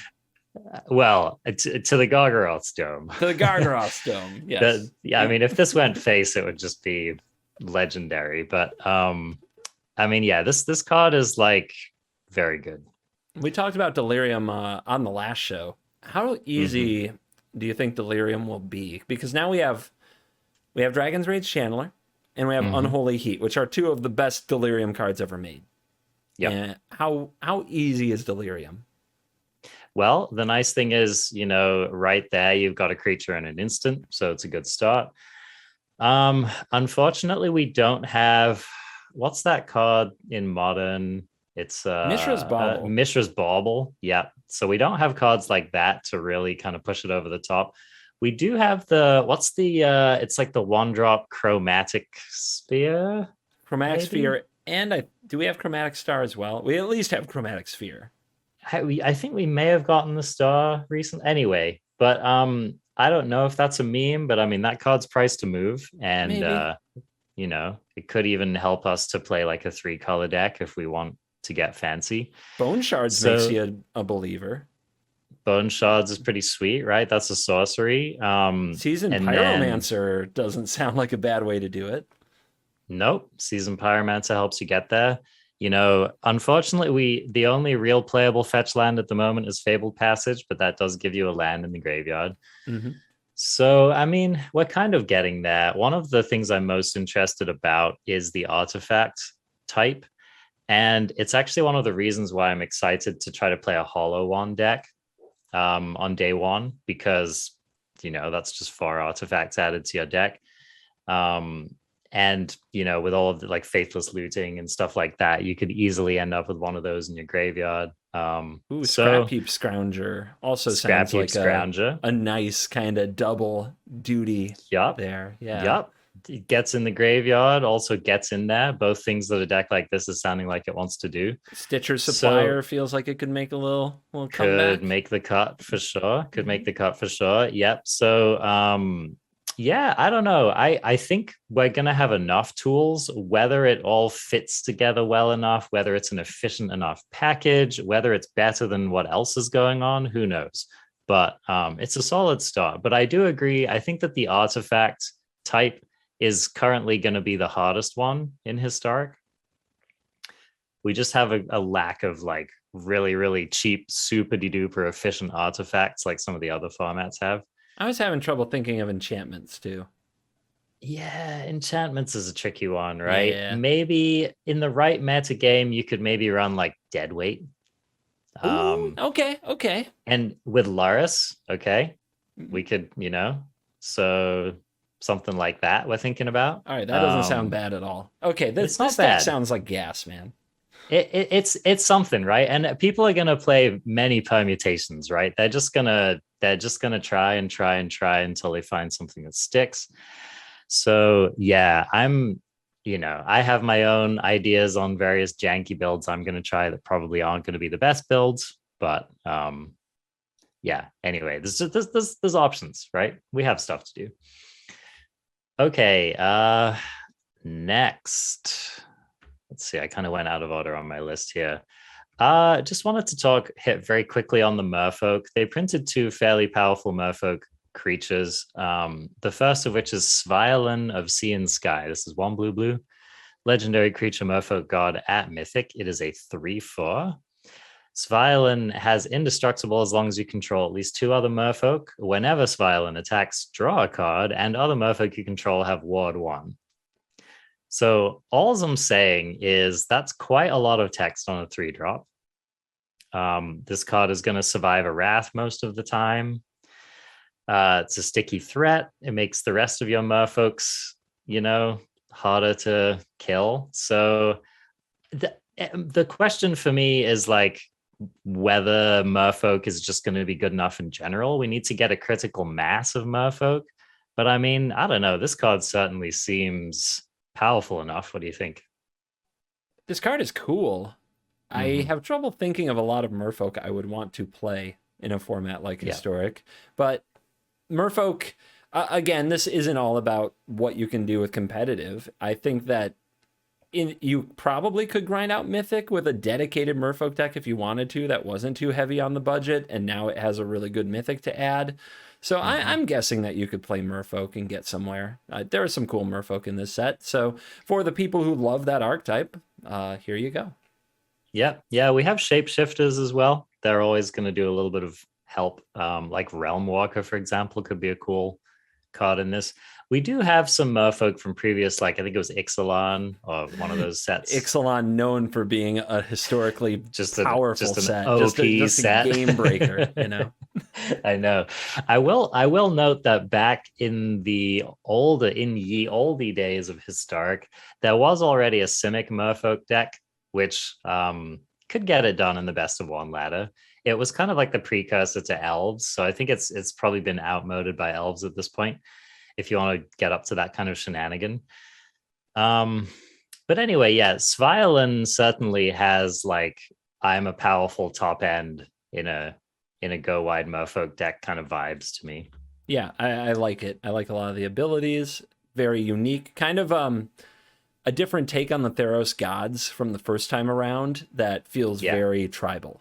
Well, to the Gargaroth's dome. To the Gargaroth's dome, yes. I mean, if this went face, it would just be legendary. But, I mean, yeah, this card is, like, very good. We talked about Delirium on the last show. How easy do you think Delirium will be? Because now we have Dragon's Rage Channeler, and we have Unholy Heat, which are 2 of the best Delirium cards ever made. Yeah. How easy is Delirium? Well, the nice thing is, right there, you've got a creature in an instant, so it's a good start. Unfortunately, we don't have, what's that card in Modern? It's Mishra's Bauble. Mishra's Bauble, yeah. So we don't have cards like that to really kind of push it over the top. We do have it's like the 1-drop Chromatic Sphere? Chromatic Sphere, and do we have Chromatic Star as well? We at least have Chromatic Sphere. I think we may have gotten the star recently anyway, but I don't know if that's a meme, but I mean, that card's priced to move, and it could even help us to play like a 3-color deck if we want to get fancy. Bone Shards makes you a believer. Bone Shards is pretty sweet, right? That's a sorcery. Seasoned Pyromancer doesn't sound like a bad way to do it. Nope. Seasoned Pyromancer helps you get there. Unfortunately, the only real playable fetch land at the moment is Fabled Passage, but that does give you a land in the graveyard. So, I mean, we're kind of getting there. One of the things I'm most interested about is the artifact type. And it's actually one of the reasons why I'm excited to try to play a Hollow Wand deck on day 1, because, that's just 4 artifacts added to your deck. And, with all of the like Faithless Looting and stuff like that, you could easily end up with one of those in your graveyard. Scrap Heap Scrounger also sounds like a nice kind of double duty there. Yeah. Yep. It gets in the graveyard, also gets in there. Both things that a deck like this is sounding like it wants to do. Stitcher's Supplier feels like it could make a little comeback. Could make the cut for sure. Yep. So, yeah, I don't know. I think we're going to have enough tools, whether it all fits together well enough, whether it's an efficient enough package, whether it's better than what else is going on, who knows? But it's a solid start. But I do agree. I think that the artifact type is currently going to be the hardest one in Historic. We just have a lack of like really, really cheap, super duper efficient artifacts like some of the other formats have. I was having trouble thinking of enchantments too. Yeah, enchantments is a tricky one, right? Yeah. Maybe in the right meta game, you could maybe run like Deadweight. Okay. And with Laris, we could, So something like that we're thinking about. All right, that doesn't sound bad at all. Okay, this deck sounds like gas, man. It's something, right? And people are gonna play many permutations, right? They're just gonna try until they find something that sticks. So yeah, I have my own ideas on various janky builds I'm gonna try that probably aren't gonna be the best builds, but yeah. Anyway, there's options, right? We have stuff to do. Okay, next. Let's see, I kind of went out of order on my list here. Just wanted to hit very quickly on the Merfolk. They printed 2 fairly powerful Merfolk creatures. The first of which is Violin of Sea and Sky. This is 1 blue. Legendary creature Merfolk god at Mythic. It is a 3/4. Violin has indestructible as long as you control at least 2 other Merfolk. Whenever Violin attacks, draw a card, and other Merfolk you control have ward 1. So all I'm saying is that's quite a lot of text on a 3-drop. This card is going to survive a Wrath most of the time. It's a sticky threat. It makes the rest of your Merfolks, harder to kill. So the question for me is like whether Merfolk is just going to be good enough in general. We need to get a critical mass of Merfolk. But I mean, I don't know. This card certainly seems powerful enough. What do you think? This card is cool. I have trouble thinking of a lot of Merfolk I would want to play in a format like Historic. But Merfolk, again, this isn't all about what you can do with competitive. I think that you probably could grind out Mythic with a dedicated Merfolk deck if you wanted to that wasn't too heavy on the budget, and now it has a really good Mythic to add. So I'm guessing that you could play Merfolk and get somewhere. There are some cool Merfolk in this set. So for the people who love that archetype, here you go. Yeah, we have shapeshifters as well. They're always going to do a little bit of help. Like Realm Walker, for example, could be a cool card in this. We do have some Merfolk from previous, like I think it was Ixalan or one of those sets. Ixalan, known for being a historically powerful set, just a game breaker, I know. I will note that back in the ye olde days of Historic, there was already a Simic Merfolk deck, which could get it done in the best of 1 ladder. It was kind of like the precursor to Elves, so I think it's probably been outmoded by Elves at this point, if you want to get up to that kind of shenanigan. But anyway, yeah, Violin certainly has like, I'm a powerful top end in a go wide Merfolk deck kind of vibes to me. Yeah, I like it. I like a lot of the abilities. Very unique. Kind of a different take on the Theros gods from the first time around that feels very tribal.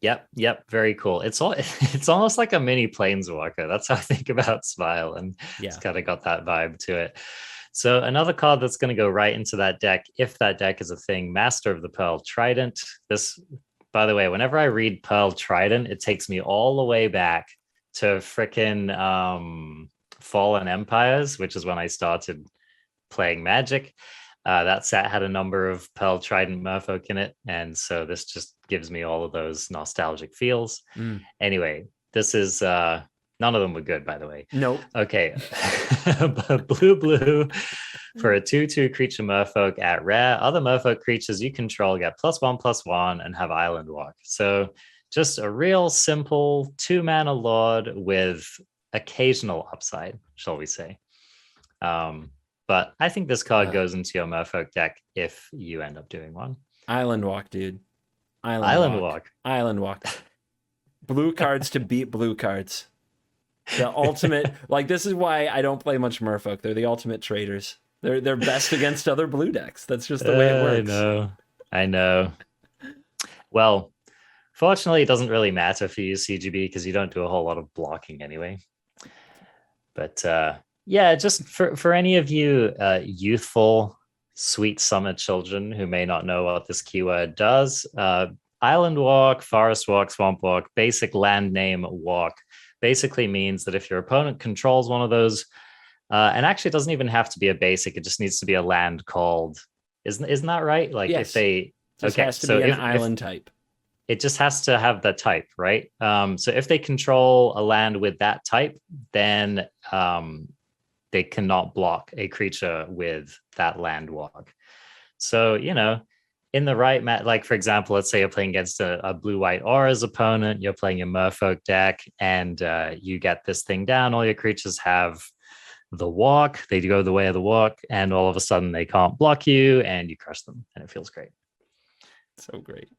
Yep, very cool. It's almost like a mini Planeswalker. That's how I think about Smile, and it's kind of got that vibe to it. So another card that's going to go right into that deck, if that deck is a thing, Master of the Pearl Trident. This, by the way, whenever I read Pearl Trident, it takes me all the way back to frickin' Fallen Empires, which is when I started playing Magic. That set had a number of Pearl Trident Merfolk in it, and so this just gives me all of those nostalgic feels. Anyway, this is none of them were good, by the way. Nope. Okay. blue for a 2/2 creature Merfolk at rare. Other Merfolk creatures you control get +1/+1 and have Island Walk. So just a real simple 2-mana Lord with occasional upside, shall we say. But I think this card goes into your Merfolk deck if you end up doing one. Island Walk, dude. Island Walk. Blue cards to beat blue cards. The ultimate, like, this is why I don't play much Merfolk. They're the ultimate traders. They're best against other blue decks. That's just the way it works. I know. Well, fortunately, it doesn't really matter for you, CGB, because you don't do a whole lot of blocking anyway. But yeah, just for any of you youthful, sweet summer children who may not know what this keyword does, Island Walk, Forest Walk, Swamp Walk, basic land name walk basically means that if your opponent controls one of those, and actually it doesn't even have to be a basic, it just needs to be a land called, isn't that right? Like, yes. If they just has to be an island type. it just has to have the type, right? So if they control a land with that type, then they cannot block a creature with that land walk. So, in the right match, like for example, let's say you're playing against a blue-white auras opponent, you're playing a Merfolk deck, and you get this thing down. All your creatures have the walk, they go the way of the walk, and all of a sudden they can't block you, and you crush them, and it feels great. So great.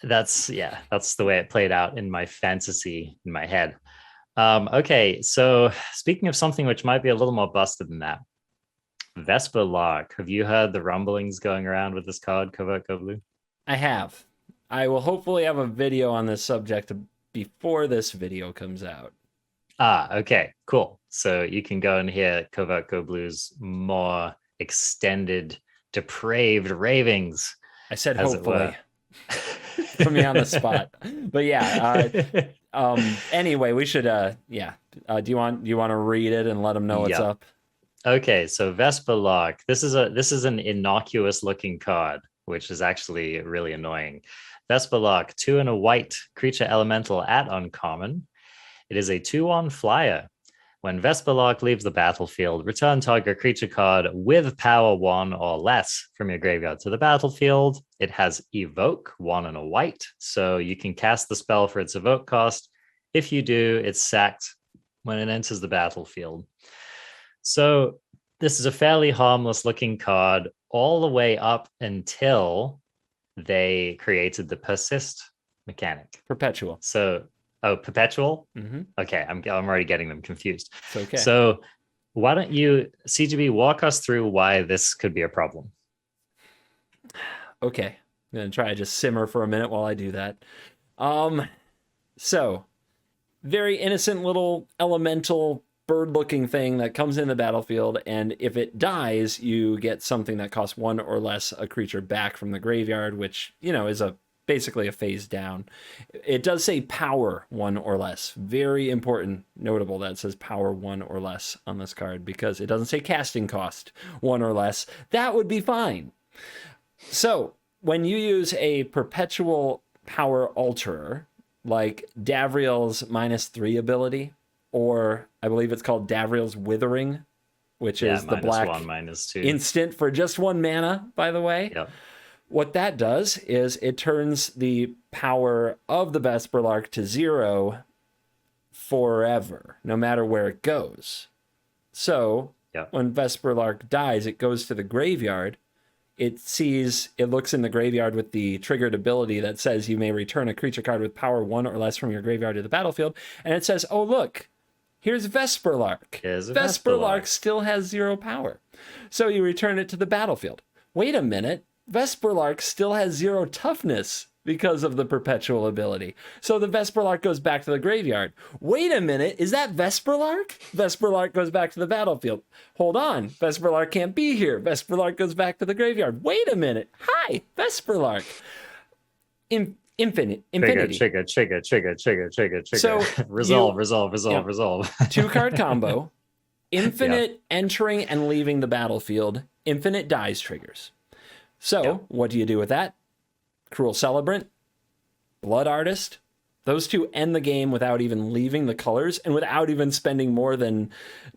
That's the way it played out in my fantasy in my head. Okay, so speaking of something which might be a little more busted than that, Vesper Lock. Have you heard the rumblings going around with this card, Covert Go Blue? I have. I will hopefully have a video on this subject before this video comes out. Okay, cool. So you can go and hear Covert Go Blue's more extended, depraved ravings. I said hopefully. Put me on the spot. But yeah, anyway, we should do you want to read it and let them know what's up? Okay, so Vesper Lock. This is an innocuous looking card, which is actually really annoying. Vesper Lock, 2 and a white creature elemental at uncommon. It is a 2/1 flyer. When Vesper Lock leaves the battlefield, return target creature card with power 1 or less from your graveyard to the battlefield. It has evoke, 1 and a white, so you can cast the spell for its evoke cost. If you do, it's sacked when it enters the battlefield. So this is a fairly harmless looking card all the way up until they created the persist mechanic. Perpetual. So, perpetual? Mm-hmm. Okay, I'm already getting them confused. It's okay. So why don't you, CGB, walk us through why this could be a problem? Okay, I'm going to try to just simmer for a minute while I do that. So, very innocent little elemental bird-looking thing that comes in the battlefield, and if it dies, you get something that costs 1 or less a creature back from the graveyard, which, is basically a phase down. It does say power 1 or less. Very important, notable that it says power 1 or less on this card, because it doesn't say casting cost 1 or less. That would be fine. So, when you use a perpetual power alterer, like Davriel's -3 ability, or I believe it's called Davriel's Withering, which is the black -1, -2 instant for just 1 mana, by the way. Yep. What that does is it turns the power of the Vesper Lock to 0 forever, no matter where it goes. So when Vesper Lock dies, it goes to the graveyard. It looks in the graveyard with the triggered ability that says you may return a creature card with power 1 or less from your graveyard to the battlefield. And it says, oh, look, here's Vesper Lock. Vesper Lock still has 0 power. So you return it to the battlefield. Wait a minute. Vesper Lock still has 0 toughness because of the perpetual ability. So the Vesper Lock goes back to the graveyard. Wait a minute, is that Vesper Lock? Vesper Lock goes back to the battlefield. Hold on, Vesper Lock can't be here. Vesper Lock goes back to the graveyard. Wait a minute. Hi, Vesper Lock. Infinity. Trigger. So resolve. 2-card combo. Infinite entering and leaving the battlefield. Infinite dies triggers. So, what do you do with that? Cruel Celebrant, Blood Artist. Those 2 end the game without even leaving the colors and without even spending more than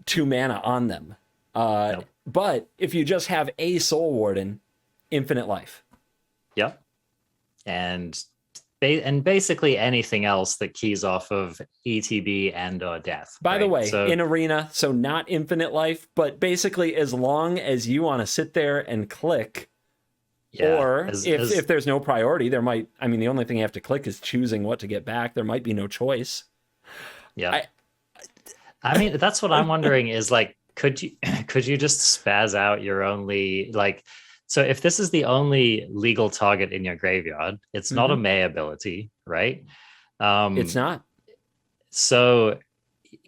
2 mana on them. But if you just have a Soul Warden, infinite life. Yep. And basically anything else that keys off of ETB and or death. By the way, in Arena, so not infinite life, but basically as long as you want to sit there and click. Or if there's no priority, the only thing you have to click is choosing what to get back. There might be no choice. Yeah. I mean, that's what I'm wondering is like, could you just spaz out your only, like, so if this is the only legal target in your graveyard, it's not a May ability, right? It's not. So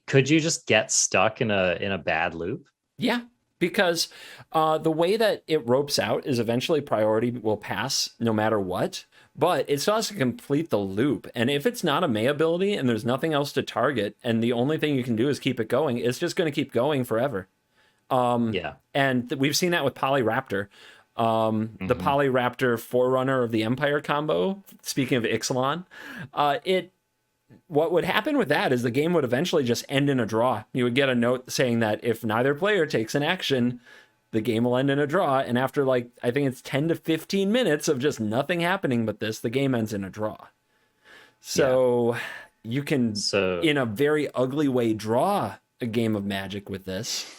could you just get stuck in a bad loop? Yeah. Because the way that it ropes out is eventually priority will pass no matter what, but it still has to complete the loop. And if it's not a May ability and there's nothing else to target, and the only thing you can do is keep it going, it's just going to keep going forever. And we've seen that with Polyraptor. The Polyraptor Forerunner of the Empire combo, speaking of Ixalan, what would happen with that is the game would eventually just end in a draw. You would get a note saying that if neither player takes an action, the game will end in a draw. And after, like, I think it's 10 to 15 minutes of just nothing happening but this, the game ends in a draw. So you can, in a very ugly way, draw a game of Magic with this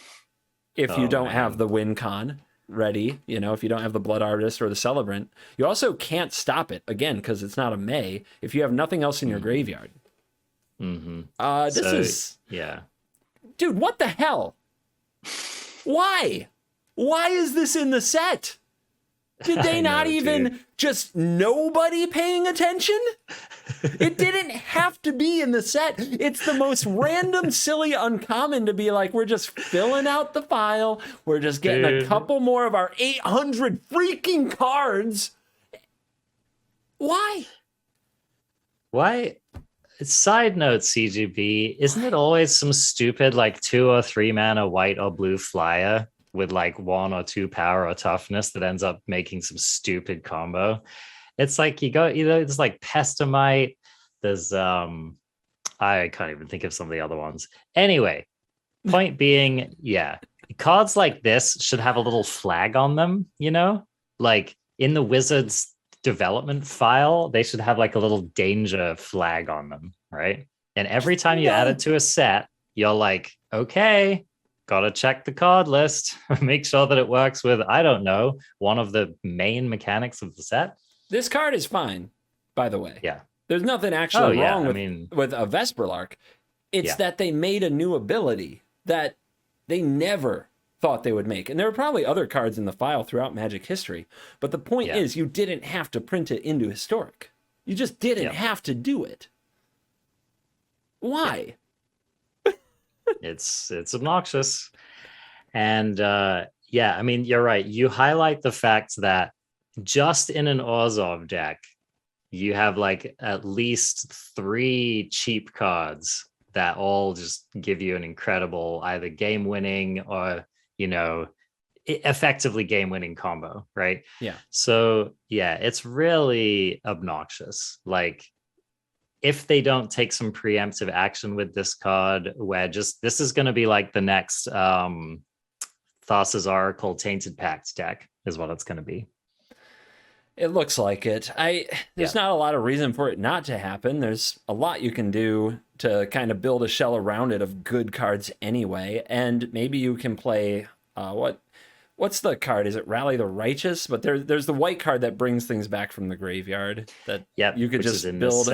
if you don't have the win con ready, if you don't have the Blood Artist or the Celebrant. You also can't stop it, again, because it's not a May, if you have nothing else in your graveyard. This is... Yeah. Dude, what the hell? Why? Why is this in the set? Did they not even just nobody paying attention? It didn't have to be in the set. It's the most random, silly uncommon to be like, we're just filling out the file. We're just getting a couple more of our 800 freaking cards. Why? Side note, CGB, isn't it always some stupid like 2 or 3 mana white or blue flyer with like 1 or 2 power or toughness that ends up making some stupid combo? It's like you go either it's like Pestamite, there's I can't even think of some of the other ones. Anyway, point being, cards like this should have a little flag on them, like in the Wizards development file, they should have like a little danger flag on them, right? And every time you add it to a set, you're like, okay, gotta check the card list, make sure that it works with, I don't know, one of the main mechanics of the set. This card is fine, by the way. Yeah. There's nothing actually wrong with a Vesper Lock. It's that they made a new ability that they never thought they would make. And there were probably other cards in the file throughout Magic history. But the point is, you didn't have to print it into Historic. You just didn't have to do it. Why? It's obnoxious. And I mean, you're right. You highlight the fact that just in an Orzhov deck, you have like at least 3 cheap cards that all just give you an incredible either game winning or, effectively game winning combo, right? Yeah. So it's really obnoxious. Like, if they don't take some preemptive action with this card, where this is going to be like the next Thassa's Oracle Tainted Pact deck is what it's going to be. It looks like it. There's not a lot of reason for it not to happen. There's a lot you can do to kind of build a shell around it of good cards anyway. And maybe you can play what's the card? Is it Rally the Righteous? But there's the white card that brings things back from the graveyard that you could just build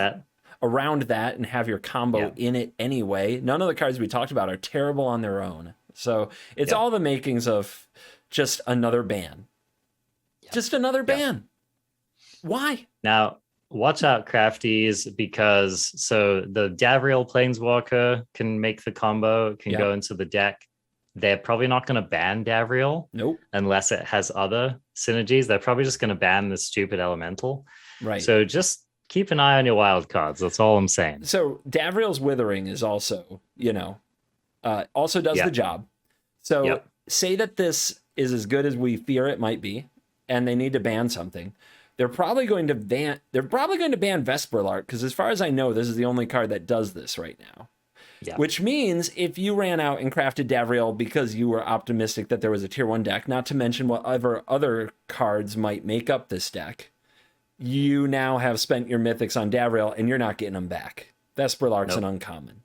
around that and have your combo in it anyway. None of the cards we talked about are terrible on their own. So it's all the makings of just another ban. Just another ban. Why? Now, watch out, crafties, because the Davriel Planeswalker can make the combo, can go into the deck. They're probably not going to ban Davriel. Nope. Unless it has other synergies. They're probably just going to ban the stupid elemental. Right. So just keep an eye on your wild cards. That's all I'm saying. So Davriel's Withering is also, also does the job. So say that this is as good as we fear it might be, and they need to ban something. They're probably going to ban Vesper Lock, because as far as I know, this is the only card that does this right now. Yeah. Which means if you ran out and crafted Davriel because you were optimistic that there was a tier 1 deck, not to mention whatever other cards might make up this deck, you now have spent your mythics on Davriel and you're not getting them back. Vesper Lock's an uncommon.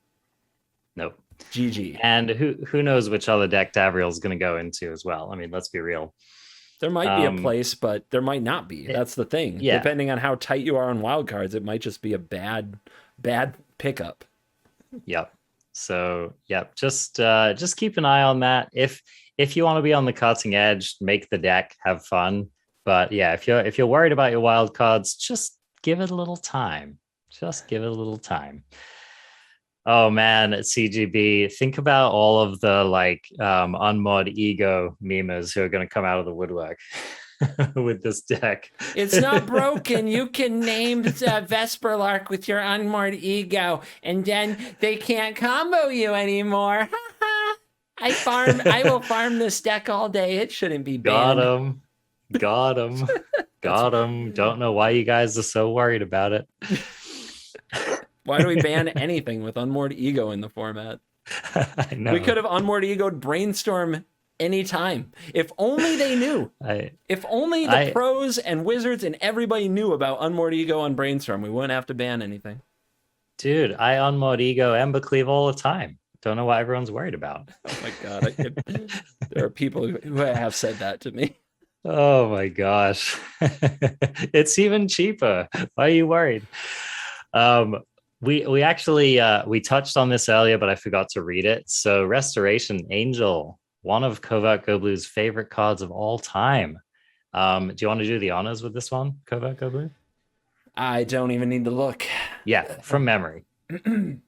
Nope. GG. And who knows which other deck Davriel's going to go into as well. I mean, let's be real. There might be a place, but there might not be. That's the thing. Yeah. Depending on how tight you are on wild cards, it might just be a bad pickup. Yep. So, just keep an eye on that. If you want to be on the cutting edge, make the deck, have fun. But if you're worried about your wild cards, just give it a little time. Oh man, at CGB, think about all of the unmod ego memers who are going to come out of the woodwork with this deck. It's not broken. You can name Vesper Lock with your unmoored ego, and then they can't combo you anymore. I will farm this deck all day. It shouldn't be banned. Got him. Got him. Don't know why you guys are so worried about it. Why do we ban anything with Unmoored Ego in the format? I know. We could have Unmoored Ego'd Brainstorm anytime. If only they knew. If only the pros and wizards and everybody knew about Unmoored Ego on Brainstorm, we wouldn't have to ban anything. Dude, I Unmoored Ego Embercleave all the time. Don't know what everyone's worried about. Oh my God. There are people who have said that to me. Oh my gosh. It's even cheaper. Why are you worried? We actually we touched on this earlier, but I forgot to read it. So Restoration Angel, one of Covert Go Blue's favorite cards of all time. Do you want to do the honors with this one, Covert Go Blue? I don't even need to look. Yeah, from memory. 3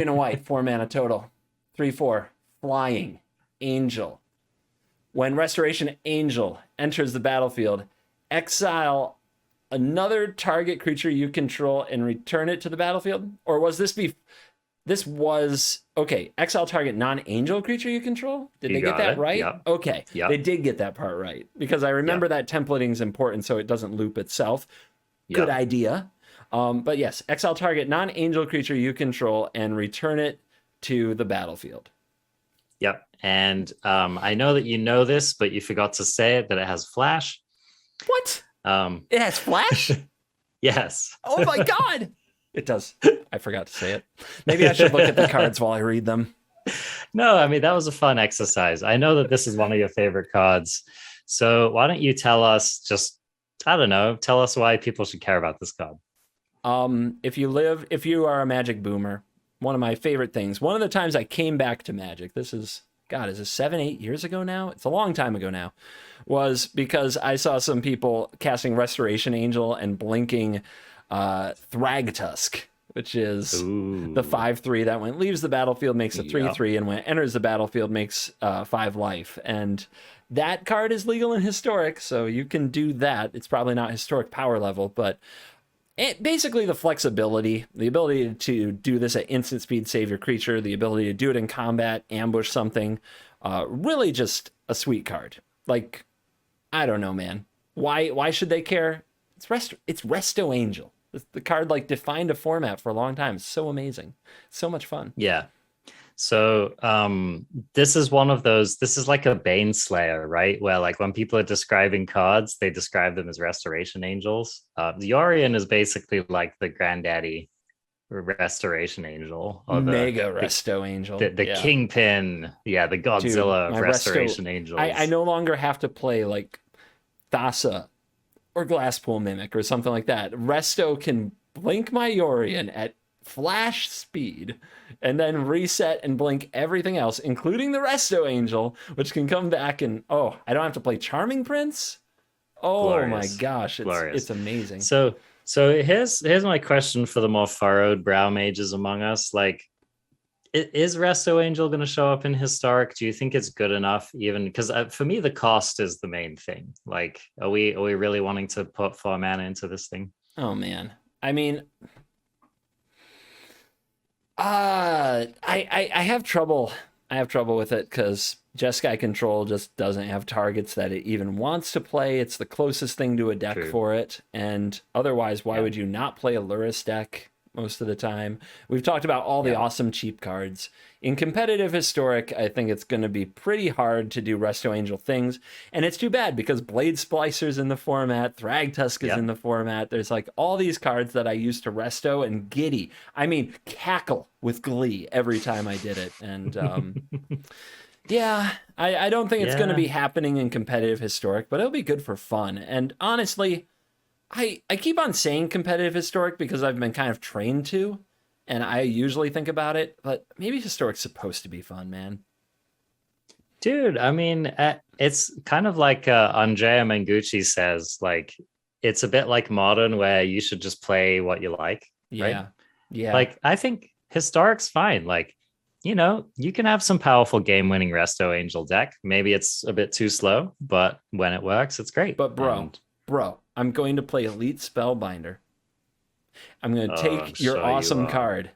and a white, 4 mana total. 3/4. Flying Angel. When Restoration Angel enters the battlefield, exile another target creature you control and return it to the battlefield? Or was this okay, exile target non-angel creature you control? Did they get that right? Yep. Okay, yep. They did get that part right. Because I remember that templating is important so it doesn't loop itself. Good idea. But yes, exile target non-angel creature you control and return it to the battlefield. Yep. And I know that you know this, but you forgot to say it, that it has flash. What? It has flash? Yes. Oh my God. It does. I forgot to say it. Maybe I should look at the cards while I read them. No, I mean, that was a fun exercise. I know that this is one of your favorite cards. So why don't you tell us tell us why people should care about this card. If you are a Magic boomer, one of my favorite things, one of the times I came back to Magic, this is 7-8 years ago now? It's a long time ago now, was because I saw some people casting Restoration Angel and blinking Thragtusk, which is the 5/3 that when it leaves the battlefield makes a 3/3, and when it enters the battlefield makes 5 life. And that card is legal in Historic, so you can do that. It's probably not Historic power level, but basically the flexibility, the ability to do this at instant speed, save your creature, the ability to do it in combat, ambush something, really just a sweet card. Like, I don't know, man. Why should they care? It's Resto Angel. The card like defined a format for a long time. It's so amazing. So much fun. Yeah. So this is one of those, this is like a Bane Slayer, right? Where like when people are describing cards, they describe them as Restoration Angels. The Orion is basically like the granddaddy Restoration Angel. Or Mega Resto Angel. The Kingpin. Yeah, the Godzilla of Restoration Angels. I no longer have to play like Thassa or Glasspool Mimic or something like that. Resto can blink my Yorion at flash speed and then reset and blink everything else, including the Resto Angel, which can come back and I don't have to play Charming Prince. Oh, glorious. My gosh, it's amazing. So here's my question for the more furrowed brow mages among us. Like, is Resto Angel going to show up in Historic? Do you think it's good enough? Even because for me, the cost is the main thing. Like, are we really wanting to put 4 mana into this thing? Oh man, I mean, I have trouble. I have trouble with it because Jeskai Control just doesn't have targets that it even wants to play. It's the closest thing to a deck for it, and otherwise, why would you not play a Lurrus deck most of the time? We've talked about all the awesome cheap cards. In competitive Historic, I think it's going to be pretty hard to do Resto Angel things, and it's too bad because Blade Splicer's in the format, Thragtusk is in the format. There's like all these cards that I used to Resto and giddy. I mean, cackle with glee every time I did it, and I don't think it's going to be happening in competitive Historic, but it'll be good for fun. And honestly, I keep on saying competitive Historic because I've been kind of trained to, and I usually think about it, but maybe Historic's supposed to be fun, man. Dude, I mean, it's kind of like Andrea Mengucci says, like, it's a bit like Modern where you should just play what you like, right? Yeah. Like, I think Historic's fine. Like, you know, you can have some powerful game-winning Resto Angel deck. Maybe it's a bit too slow, but when it works, it's great. But bro, I'm going to play Elite Spellbinder. I'm going to take your awesome card.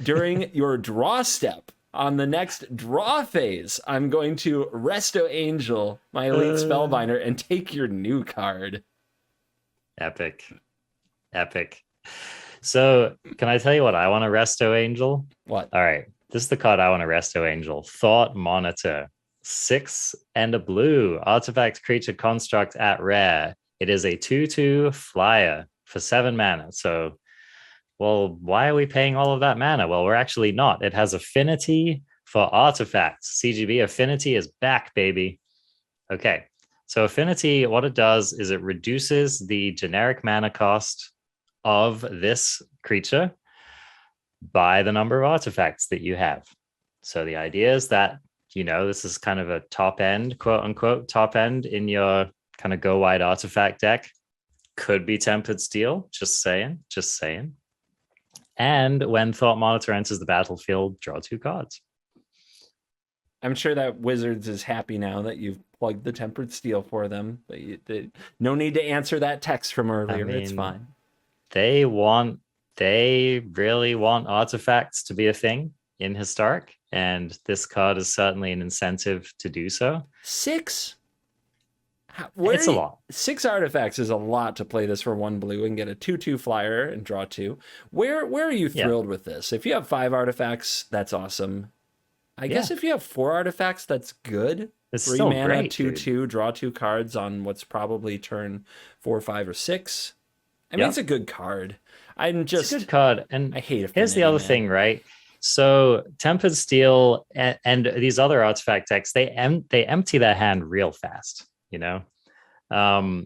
During your draw step, On the next draw phase, I'm going to Resto Angel, my elite spellbinder, and take your new card. Epic. So, can I tell you what I want to Resto Angel? What? All right. This is the card I want to Resto Angel. Thought Monitor. 6 and a blue. Artifact creature construct at rare. It is a 2/2 flyer for 7 mana. So, well, why are we paying all of that mana? Well, we're actually not. It has affinity for artifacts. CGB affinity is back, baby. Okay. So affinity, what it does is it reduces the generic mana cost of this creature by the number of artifacts that you have. So the idea is that, this is kind of a top end, quote unquote, top end in your kind of go wide artifact deck. Could be Tempered Steel. Just saying. And when Thought Monitor enters the battlefield, draw 2 cards. I'm sure that Wizards is happy now that you've plugged the Tempered Steel for them. No need to answer that text from earlier. It's fine. They really want artifacts to be a thing in Historic, and this card is certainly an incentive to do so. 6? It's a lot. 6 artifacts is a lot to play this for 1 blue and get a 2/2 flyer and draw 2. Where are you thrilled with this? If you have 5 artifacts, that's awesome. I guess if you have 4 artifacts, that's good. It's 3 still mana, great, 2/2, draw 2 cards on what's probably turn 4, 5, or 6. I mean, it's a good card. It's a good card, and I hate it. Here's the other thing, right? So Tempered Steel and these other artifact decks, they empty their hand real fast.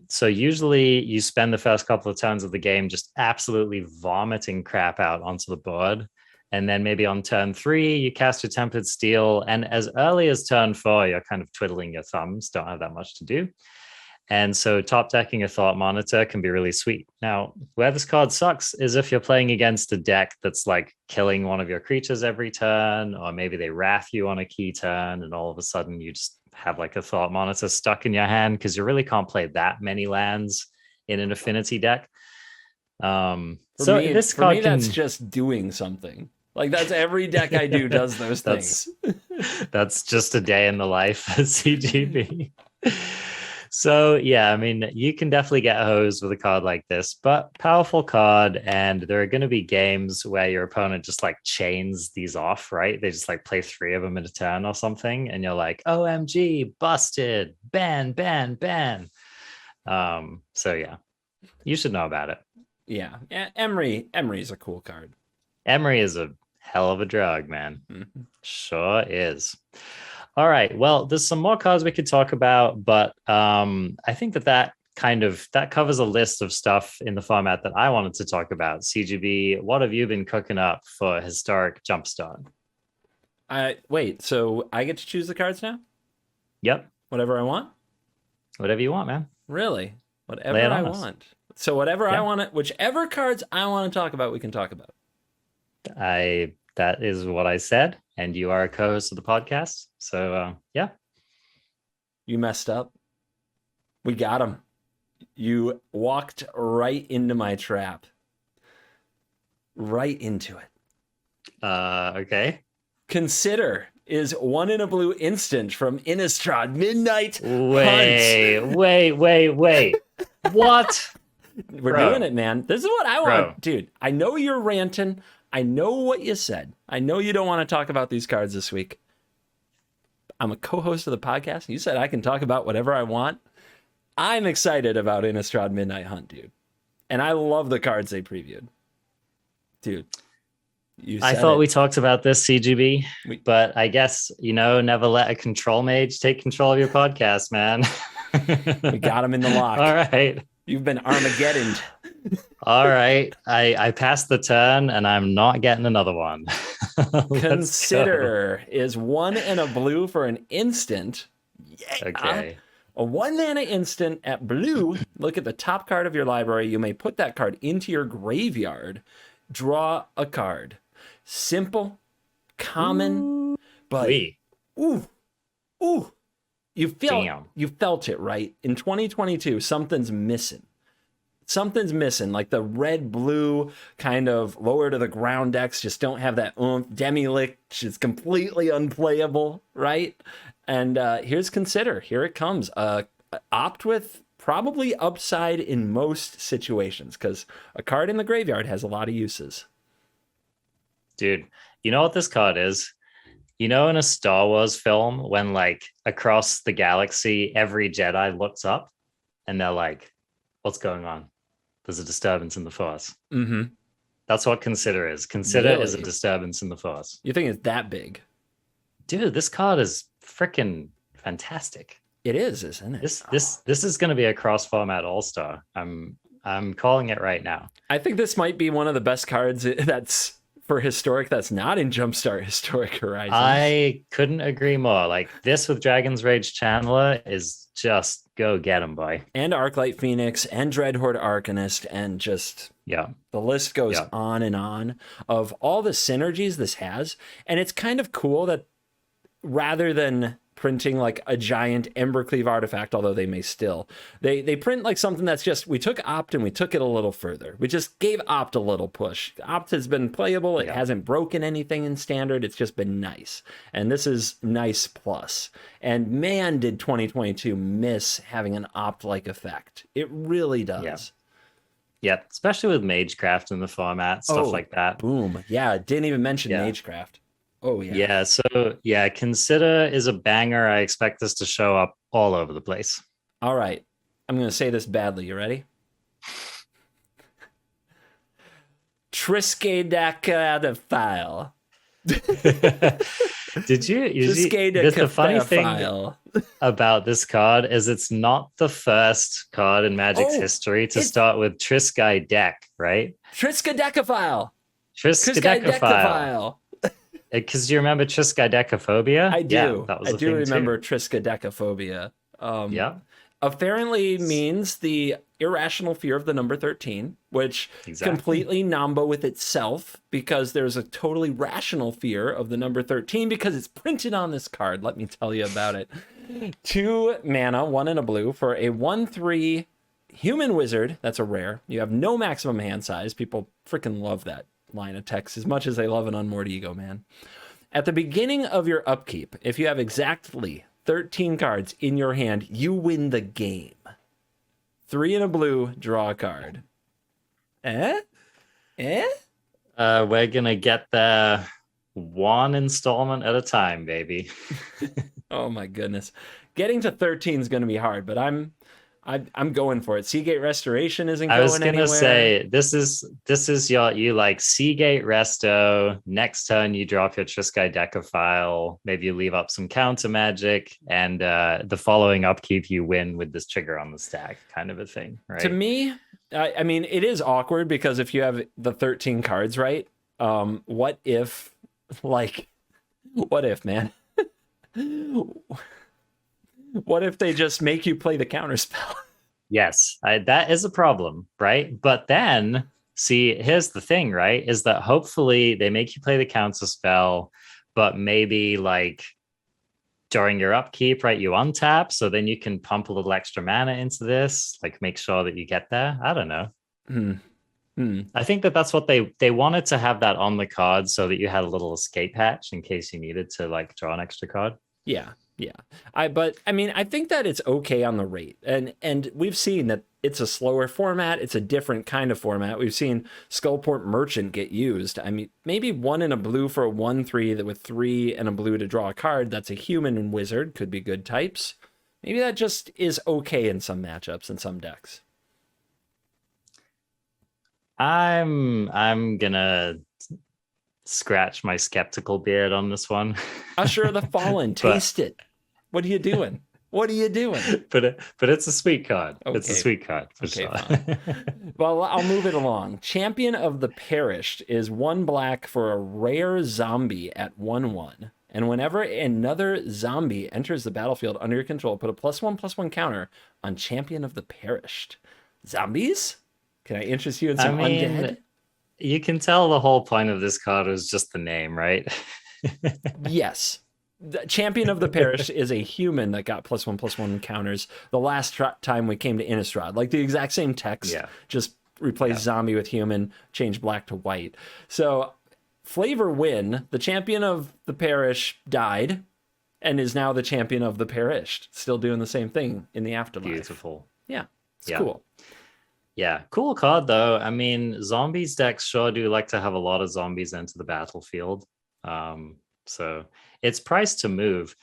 So usually you spend the first couple of turns of the game just absolutely vomiting crap out onto the board. And then maybe on turn 3, you cast your Tempered Steel. And as early as turn 4, you're kind of twiddling your thumbs, don't have that much to do. And so top decking a Thought Monitor can be really sweet. Now, where this card sucks is if you're playing against a deck that's like killing one of your creatures every turn, or maybe they wrath you on a key turn, and all of a sudden you just have like a Thought Monitor stuck in your hand because you really can't play that many lands in an affinity deck. This card that's just doing something. Like that's every deck I do does those things. That's just a day in the life at CGB. So yeah, I mean, you can definitely get hosed with a card like this, but powerful card. And there are going to be games where your opponent just like chains these off, right? They just like play 3 of them in a turn or something. And you're like, OMG, busted, ban. So yeah, you should know about it. Yeah. Emery's a cool card. Emery is a hell of a drug, man. Mm-hmm. Sure is. All right. Well, there's some more cards we could talk about, but I think that covers a list of stuff in the format that I wanted to talk about. CGB, what have you been cooking up for Historic Jumpstart? Wait, so I get to choose the cards now? Yep. Whatever I want? Whatever you want, man. Really? Whatever I want. So whatever I want, whichever cards I want to talk about, we can talk about. That is what I said, and you are a co-host of the podcast. So, yeah. You messed up. We got him. You walked right into my trap. Right into it. Okay. Consider is 1 in a blue instant from Innistrad Midnight Hunt. Wait. What? We're doing it, man. This is what I want. Dude, I know you're ranting. I know what you said. I know you don't want to talk about these cards this week. I'm a co-host of the podcast. And you said I can talk about whatever I want. I'm excited about Innistrad Midnight Hunt, dude. And I love the cards they previewed. Dude. I thought we talked about this, CGB, but I guess, never let a control mage take control of your podcast, man. We got him in the lock. All right. You've been Armageddoned. All right. I passed the turn and I'm not getting another one. Consider is 1 in a blue for an instant. Yeah. Okay. A 1 mana instant at blue. Look at the top card of your library. You may put that card into your graveyard. Draw a card. Simple, common, but ooh. You felt it, right? In 2022, something's missing. something's missing. Like the red blue kind of lower to the ground decks just don't have that oomph. Demi-Lich is completely unplayable, right? And here's Consider. Here it comes. Opt with probably upside in most situations, because a card in the graveyard has a lot of uses. Dude, you know what this card is? You know, in a Star Wars film, when like across the galaxy, every Jedi looks up and they're like, what's going on? There's a disturbance in the Force. Mm-hmm. That's what Consider is. Consider is a disturbance in the Force. You think it's that big? Dude, this card is freaking fantastic. It is, isn't it? This is going to be a cross-format all-star. I'm calling it right now. I think this might be one of the best cards that's for Historic that's not in Jumpstart Historic Horizons. I couldn't agree more. Like, this with Dragon's Rage Channeler is just go get him, boy. And Arclight Phoenix and Dreadhorde Arcanist, and just the list goes on and on of all the synergies this has. And it's kind of cool that rather than printing like a giant Embercleave artifact, although they may still, they print like something that's just, we took Opt and we took it a little further. We just gave Opt a little push. Opt has been playable. It hasn't broken anything in Standard. It's just been nice. And this is nice plus. And man, did 2022 miss having an Opt-like effect. It really does. Yeah, especially with Magecraft in the format, stuff like that. Boom. Yeah, didn't even mention Magecraft. Oh, yeah. Yeah, so, Consider is a banger. I expect this to show up all over the place. All right. I'm going to say this badly. You ready? Triskaidekaphile. Did you? The funny thing about this card is it's not the first card in Magic's history to start with Triskaidek, right? Triskaidekaphile. Triskaidekaphile. Because you remember Triskaidekaphobia? I do. I do remember Triskaidekaphobia. Apparently means the irrational fear of the number 13, which completely Namba with itself, because there's a totally rational fear of the number 13 because it's printed on this card. Let me tell you about it. 2 mana, 1 and a blue for a 1/3 human wizard. That's a rare. You have no maximum hand size. People freaking love that line of text as much as they love an Unmoored Ego, man. At the beginning of your upkeep, if you have exactly 13 cards in your hand, you win the game. 3 and a blue, draw a card. We're gonna get there one installment at a time, baby. Oh my goodness. Getting to 13 is gonna be hard, but I'm going for it. Seagate Restoration isn't going anywhere. I was gonna say this is you like Seagate Resto. Next turn you drop your Triskaidekaphile. Maybe you leave up some counter magic, and the following upkeep you win with this trigger on the stack, kind of a thing, right? To me, I mean, it is awkward because if you have the 13 cards, right? What if, man? What if they just make you play the counterspell? Yes, that is a problem, right? But then, see, here's the thing, right? Is that hopefully they make you play the counterspell, but maybe like during your upkeep, right, you untap, so then you can pump a little extra mana into this, like make sure that you get there. I don't know. I think that's what they wanted to have that on the card so that you had a little escape hatch in case you needed to like draw an extra card. Yeah. But I mean, I think that it's okay on the rate, and we've seen that it's a slower format. It's a different kind of format. We've seen Skullport Merchant get used. I mean, maybe 1 and a blue for a 1/3 that with 3 and a blue to draw a card. That's a human and wizard, could be good types. Maybe that just is okay in some matchups and some decks. I'm gonna scratch my skeptical beard on this one. Usher of the Fallen, taste it. What are you doing? But it's a sweet card. Okay. It's a sweet card for sure. Well, I'll move it along. Champion of the Perished is 1 black for a rare zombie at 1/1. And whenever another zombie enters the battlefield under your control, put a +1/+1 counter on Champion of the Perished. Zombies? Can I interest you in some undead? You can tell the whole point of this card is just the name, right? Yes. The champion of the parish is a human that got +1/+1 encounters the last time we came to Innistrad. Like the exact same text, just replace zombie with human, change black to white. So Flavor Win, the champion of the parish, died and is now the champion of the parish, still doing the same thing in the afterlife. Beautiful. Yeah, it's cool. Yeah, cool card though. I mean, zombies decks sure do like to have a lot of zombies into the battlefield. So it's priced to move.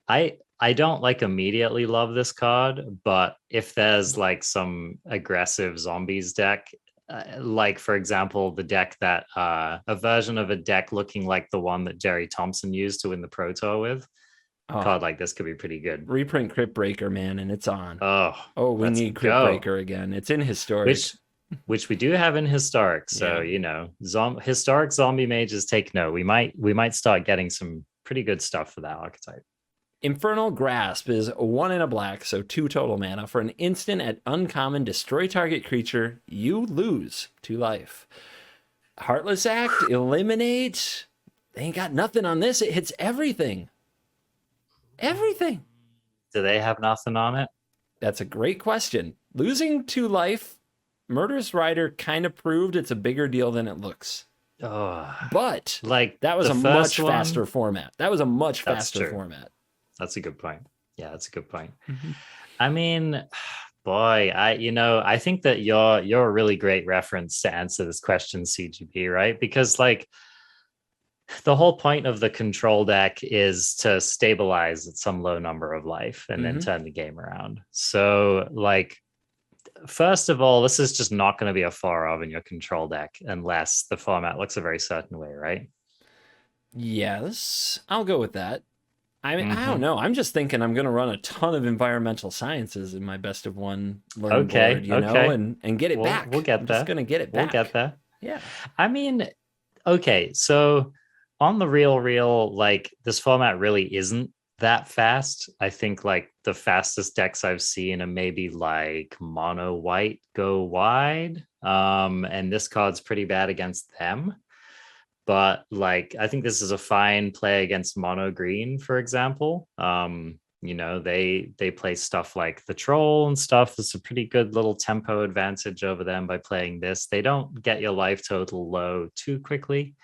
I don't like immediately love this card, but if there's like some aggressive zombies deck, like for example, the deck that a version of a deck looking like the one that Jerry Thompson used to win the Pro Tour with, a card like this could be pretty good. Reprint Crypt Breaker, man, and it's on. Oh, we need Crypt Breaker again. It's in Historic. Which we do have in Historic. So, you know, Historic zombie mages take note. We might start getting some pretty good stuff for that archetype. Infernal Grasp is 1 and a black, so 2 total mana. For an instant at uncommon, destroy target creature, you lose 2 life. Heartless Act, eliminate. They ain't got nothing on this. It hits everything. Everything. Do they have nothing on it? That's a great question. Losing 2 life, Murderous Rider kind of proved it's a bigger deal than it looks. But like that was a much faster format. That was a much faster format. That's a good point. Yeah, that's a good point. Mm-hmm. I mean, boy, I think that you're a really great reference to answer this question, CGB, right? Because like the whole point of the control deck is to stabilize at some low number of life and then turn the game around. So like, first of all, this is just not going to be a 4-of in your control deck unless the format looks a very certain way, right? Yes, I'll go with that. I mean, I don't know. I'm just thinking I'm going to run a ton of environmental sciences in my best of one learn board, you know, and get it back. We'll get there. Just going to get it back. We'll get there. Yeah. I mean, okay, so on the real, like this format really isn't that fast. I think like the fastest decks I've seen are maybe like mono white go wide. And this card's pretty bad against them. But like, I think this is a fine play against mono green, for example. You know, they play stuff like the troll and stuff. There's a pretty good little tempo advantage over them by playing this. They don't get your life total low too quickly.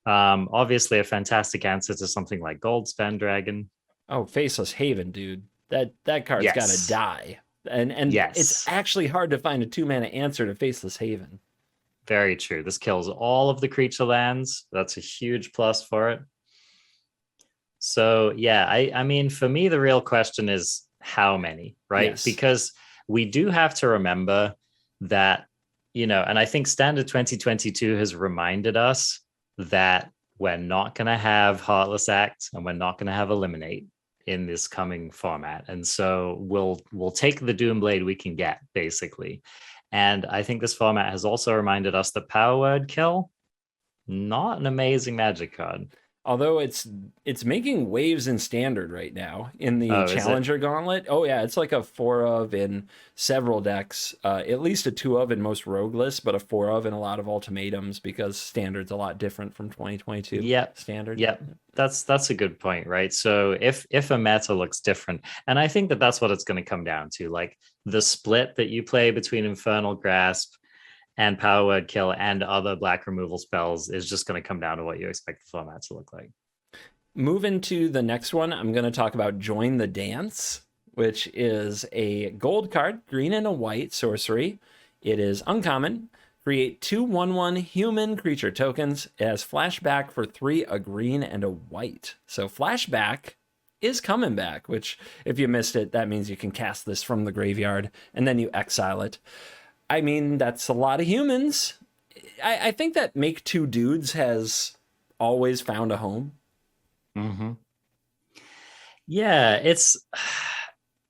Obviously a fantastic answer to something like Goldspend Dragon. Oh, Faceless Haven, dude. That card's got to die. And it's actually hard to find a 2-mana answer to Faceless Haven. Very true. This kills all of the creature lands. That's a huge plus for it. So yeah, I mean, for me, the real question is how many, right? Yes. Because we do have to remember that, you know, and I think Standard 2022 has reminded us that we're not going to have Heartless Act and we're not going to have Eliminate in this coming format. And so we'll take the Doomblade we can get, basically. And I think this format has also reminded us that Power Word Kill, not an amazing Magic card. Although it's making waves in Standard right now in the Challenger Gauntlet. Oh yeah, it's like a 4-of in several decks, at least a 2-of in most rogue lists, but a 4-of in a lot of ultimatums because Standard's a lot different from 2022. Standard. Yep. That's a good point, right? So if a meta looks different, and I think that's what it's going to come down to, like the split that you play between Infernal Grasp and Power Word Kill and other black removal spells is just going to come down to what you expect the format to look like. Moving to the next one, I'm going to talk about Join the Dance, which is a gold card, green and a white sorcery. It is uncommon. Create 2 1/1 human creature tokens. It has flashback for 3, a green and a white. So flashback is coming back, which if you missed it, that means you can cast this from the graveyard and then you exile it. I mean, that's a lot of humans. I think that Make 2 Dudes has always found a home. Mm-hmm. Yeah, it's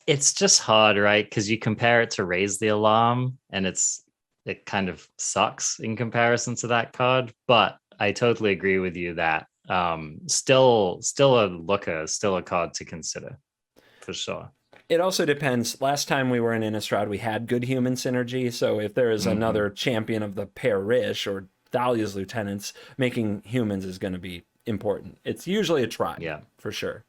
just hard, right? Because you compare it to Raise the Alarm, and it kind of sucks in comparison to that card. But I totally agree with you that still a looker, still a card to consider, for sure. It also depends. Last time we were in Innistrad, we had good human synergy. So if there is another champion of the parish or Thalia's lieutenants, making humans is going to be important. It's usually a try. Yeah, for sure.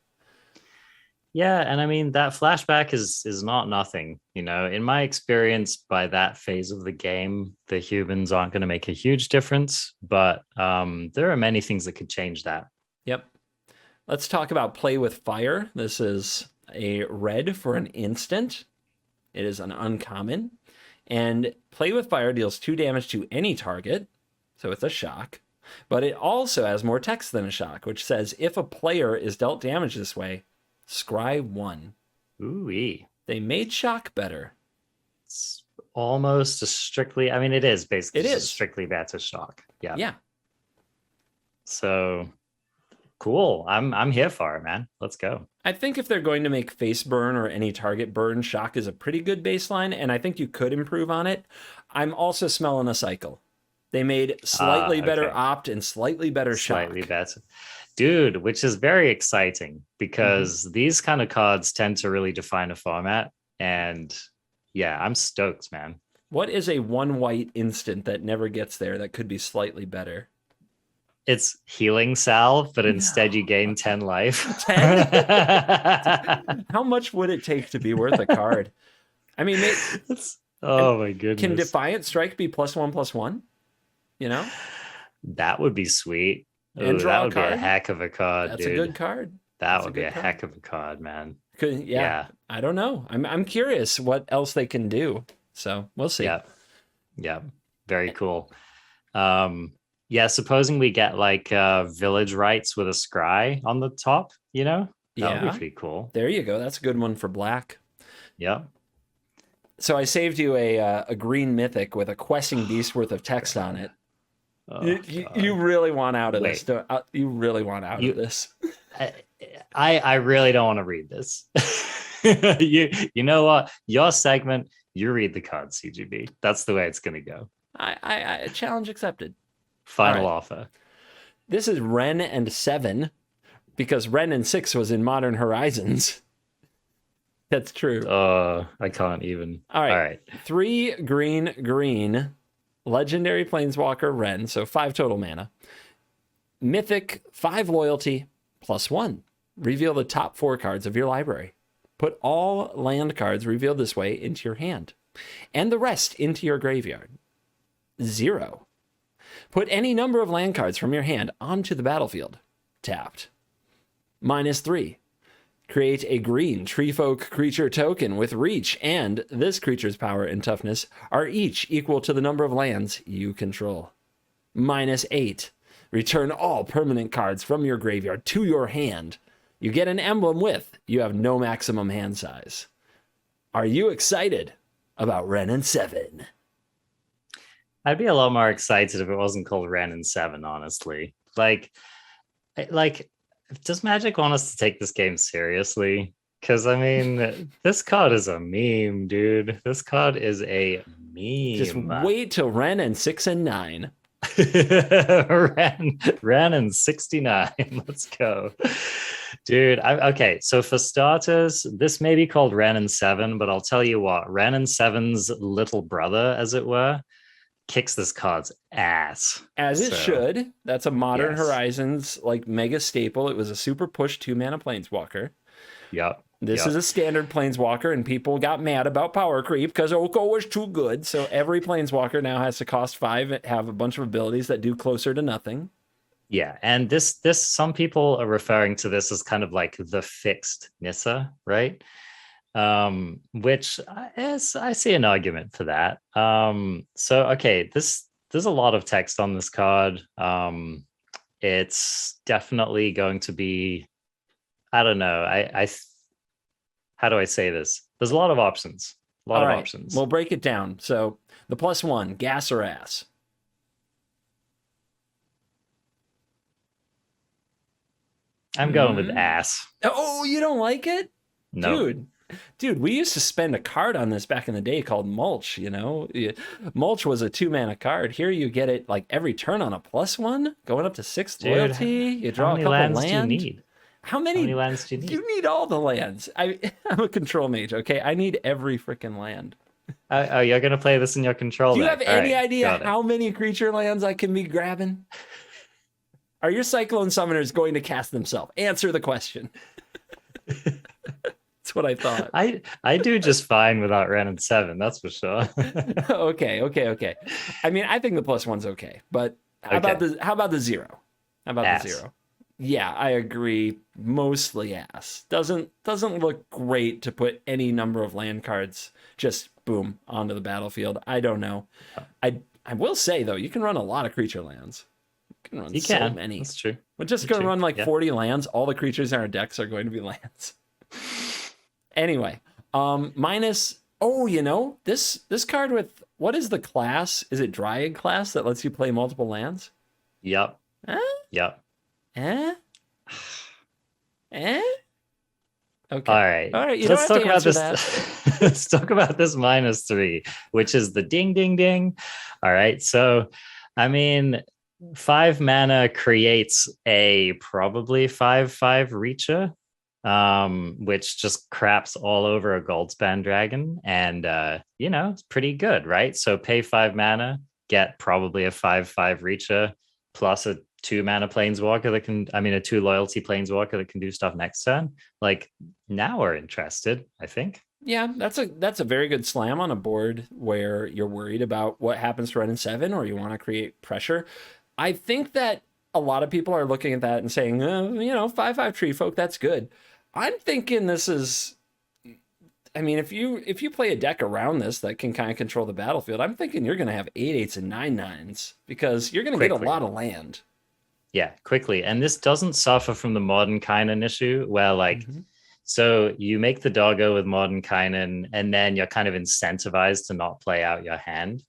Yeah, and I mean that flashback is not nothing. In my experience, by that phase of the game, the humans aren't going to make a huge difference, but there are many things that could change that. Yep. Let's talk about Play with Fire. This is a red for an instant. It is an uncommon. And Play with Fire deals 2 damage to any target, so it's a shock. But it also has more text than a shock, which says if a player is dealt damage this way, scry 1. Ooh-wee. They made shock better. It's almost a strictly, I mean, it is basically a strictly better shock. Yeah. Yeah. So cool. I'm here for it, man. Let's go. I think if they're going to make face burn or any target burn, shock is a pretty good baseline, and I think you could improve on it. I'm also smelling a cycle. They made slightly better opt and slightly better shock. Slightly better. Dude, which is very exciting because these kind of cards tend to really define a format. And yeah, I'm stoked, man. What is a 1 white instant that never gets there that could be slightly better? It's Healing Salve, but instead you gain 10 life. 10? How much would it take to be worth a card? I mean, oh my goodness. Can Defiant Strike be +1/+1? That would be sweet. And draw that would a card? Be a heck of a card. That's dude. A good card. That would be a heck of a card, man. Yeah. I don't know. I'm curious what else they can do. So we'll see. Yeah. Very cool. Yeah, supposing we get like village rights with a scry on the top, that would be pretty cool. There you go. That's a good one for black. Yeah. So I saved you a green mythic with a questing beast worth of text on it. Oh, you really want out of this. You really want out of this. I really don't want to read this. you know what? Your segment, you read the cards, CGB. That's the way it's going to go. I challenge accepted. Final offer. This is Ren and 7 because Ren and 6 was in Modern Horizons. That's true. I can't even. All right. 3 green. Legendary Planeswalker Ren, so 5 total mana. Mythic, 5 loyalty, +1. Reveal the top 4 cards of your library. Put all land cards revealed this way into your hand, and the rest into your graveyard. 0. Put any number of land cards from your hand onto the battlefield. Tapped. -3. Create a green Treefolk creature token with reach, and this creature's power and toughness are each equal to the number of lands you control. -8. Return all permanent cards from your graveyard to your hand. You get an emblem with, you have no maximum hand size. Are you excited about Ren and 7? I'd be a lot more excited if it wasn't called Ren and 7, honestly. Like, does Magic want us to take this game seriously? Because, I mean, this card is a meme, dude. This card is a meme. Just wait till Ren and 6 and 9. Ren and 69. Let's go. Dude, okay. So for starters, this may be called Ren and 7, but I'll tell you what. Ren and 7's little brother, as it were, kicks this card's ass. As it should. That's a Modern Horizons like mega staple. It was a super push 2-mana Planeswalker. Yep. This is a standard Planeswalker, and people got mad about power creep because Oko was too good. So every Planeswalker now has to cost 5 and have a bunch of abilities that do closer to nothing. Yeah, and this some people are referring to this as kind of like the fixed Nissa, right? Which I see an argument for that. So okay, there's a lot of text on this card. It's definitely going to be, I don't know. How do I say this? There's a lot of options. Options. We'll break it down. So the +1, gas or ass. I'm going with ass. Oh, you don't like it? No. Dude, we used to spend a card on this back in the day called Mulch, Mulch was a 2-mana card. Here you get it like every turn on a +1, going up to 6 loyalty. You draw a couple lands. Do you need? How many lands do you need? You need all the lands. I'm a control mage, okay? I need every freaking land. Oh, you're going to play this in your control Do you have any idea how many creature lands I can be grabbing? Are your Cyclone Summoners going to cast themselves? Answer the question. That's what I thought. I do just fine without Ren and 7, that's for sure. Okay. I mean, I think the +1's okay, but how about the 0? How about the 0? Yeah, I agree. Mostly ass. Doesn't look great to put any number of land cards just boom onto the battlefield. I don't know. I will say though, you can run a lot of creature lands. You can run so many. That's true. We're just going to run like 40 lands. All the creatures in our decks are going to be lands. Anyway, minus. Oh, you know, this card with, what is the class? Is it Dryad class that lets you play multiple lands? Yep. Yep. Okay. All right. Let's talk about this. Let's talk about this -3, which is the ding, ding, ding. All right. So, I mean, 5 mana creates a probably 5/5 Reacher, which just craps all over a Goldspan Dragon, and it's pretty good, right? So pay 5 mana, get probably a 5/5 Reacher plus a 2 mana Planeswalker that can, a 2 loyalty Planeswalker that can do stuff next turn. Like, now we're interested, I think. Yeah, that's a very good slam on a board where you're worried about what happens to Ren and 7, or you want to create pressure. I think that a lot of people are looking at that and saying, 5/5 Tree Folk, that's good. I'm thinking this is, if you play a deck around this that can kind of control the battlefield, I'm thinking you're going to have 8/8s and 9/9s because you're going to get a lot of land. Yeah, quickly. And this doesn't suffer from the Modern Kynan issue where so you make the doggo with Modern Kynan and then you're kind of incentivized to not play out your hand.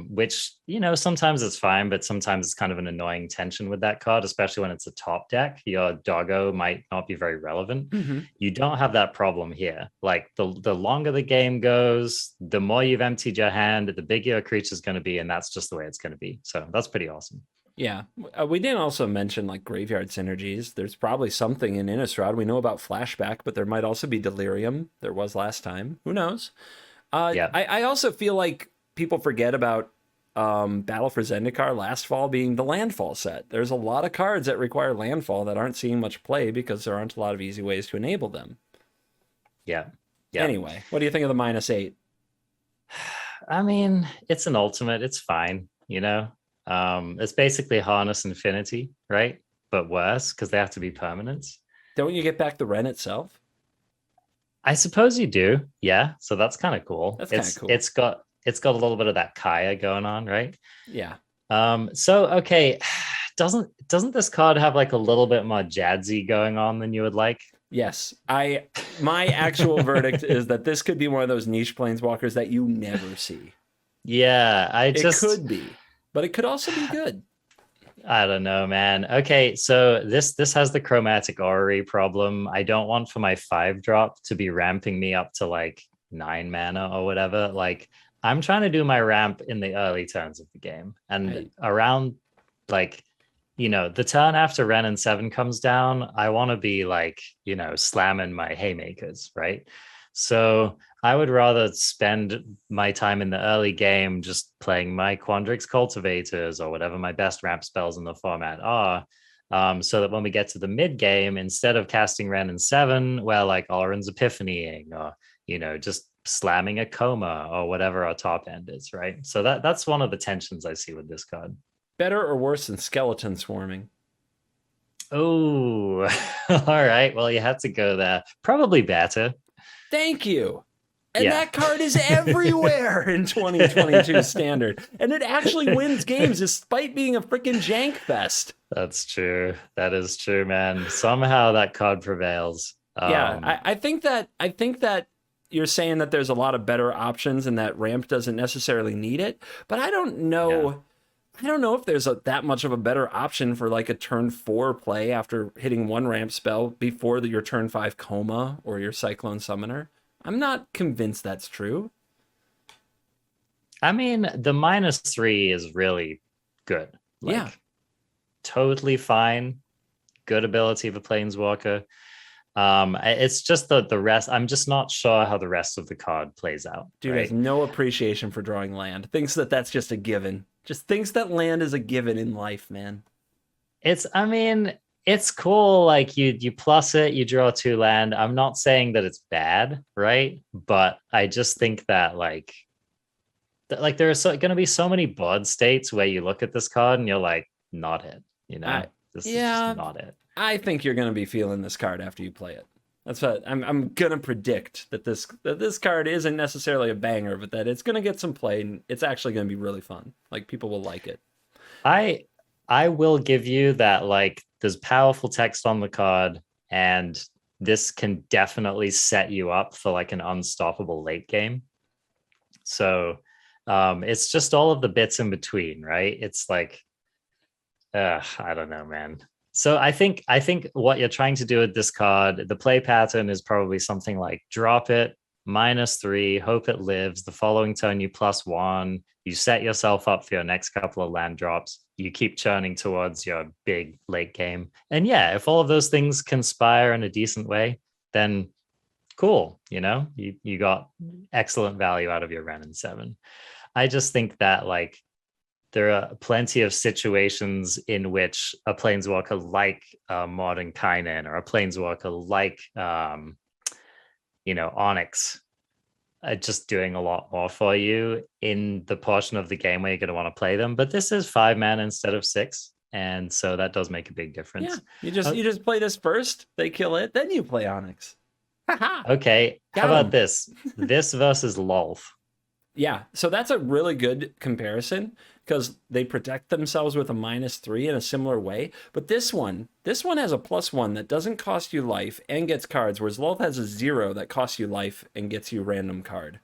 Which, sometimes it's fine, but sometimes it's kind of an annoying tension with that card, especially when it's a top deck. Your doggo might not be very relevant. You don't have that problem here. Like, the longer the game goes, the more you've emptied your hand, the bigger your creature's going to be, and that's just the way it's going to be. So that's pretty awesome. Yeah. We didn't also mention like graveyard synergies. There's probably something in Innistrad. We know about Flashback, but there might also be Delirium. There was last time. Who knows? I also feel like people forget about Battle for Zendikar last fall being the landfall set. There's a lot of cards that require landfall that aren't seeing much play because there aren't a lot of easy ways to enable them. Yeah. Anyway, what do you think of the -8? It's an ultimate. It's fine, It's basically Harness Infinity, right? But worse because they have to be permanents. Don't you get back the Ren itself? I suppose you do. Yeah. So that's kind of cool. That's kind of cool. It's got a little bit of that Kaya going on, right? Yeah. So okay, doesn't this card have like a little bit more jazzy going on than you would like? Yes. My actual verdict is that this could be one of those niche planeswalkers that you never see. Yeah, it could be, but it could also be good. I don't know, man. Okay, so this has the Chromatic Orrery problem. I don't want for my 5-drop to be ramping me up to like 9 mana or whatever. Like, I'm trying to do my ramp in the early turns of the game. And around the turn after Ren and 7 comes down, I want to be slamming my haymakers, right? So I would rather spend my time in the early game just playing my Quandrix Cultivators or whatever my best ramp spells in the format are. So that when we get to the mid game, instead of casting Ren and 7, Oren's Epiphanying or, just slamming a Coma or whatever our top end is, right? So that's one of the tensions I see with this card. Better or worse than Skeleton Swarming? Oh, all right. Well, you had to go there. Probably better. Thank you. And that card is everywhere in 2022 Standard. And it actually wins games despite being a freaking jank fest. That's true. That is true, man. Somehow that card prevails. I think that you're saying that there's a lot of better options and that ramp doesn't necessarily need it. But I don't know. Yeah. I don't know if there's that much of a better option for like a turn 4 play after hitting 1 ramp spell before your turn 5 Coma or your Cyclone Summoner. I'm not convinced that's true. The -3 is really good. Totally fine. Good ability of a Planeswalker. It's just the rest. I'm just not sure how the rest of the card plays out. Dude has no appreciation for drawing land. Thinks that that's just a given. Just thinks that land is a given in life, man. I mean, it's cool. Like you plus it, you draw 2 land. I'm not saying that it's bad, right? But I just think that like there are going to be so many board states where you look at this card and you're like, not it. This is just not it. I think you're going to be feeling this card after you play it. That's what I'm going to predict, that this card isn't necessarily a banger, but that it's going to get some play and it's actually going to be really fun. Like, people will like it. I will give you that, like, there's powerful text on the card, and this can definitely set you up for like an unstoppable late game. So it's just all of the bits in between, right? It's like, I don't know, man. So I think what you're trying to do with this card, the play pattern is probably something like drop it, -3, hope it lives. The following turn, you +1. You set yourself up for your next couple of land drops. You keep churning towards your big late game. And yeah, if all of those things conspire in a decent way, then cool. You got excellent value out of your Ren and 7. I just think that like there are plenty of situations in which a planeswalker like Modern Kynan or a planeswalker like Onyx are just doing a lot more for you in the portion of the game where you're going to want to play them. But this is 5 mana instead of 6, and so that does make a big difference. Yeah, you just play this first, they kill it, then you play Onyx. Okay, how about this? This versus Lolth. Yeah, so that's a really good comparison because they protect themselves with a -3 in a similar way. But this one has a +1 that doesn't cost you life and gets cards, whereas Lolth has a 0 that costs you life and gets you a random card.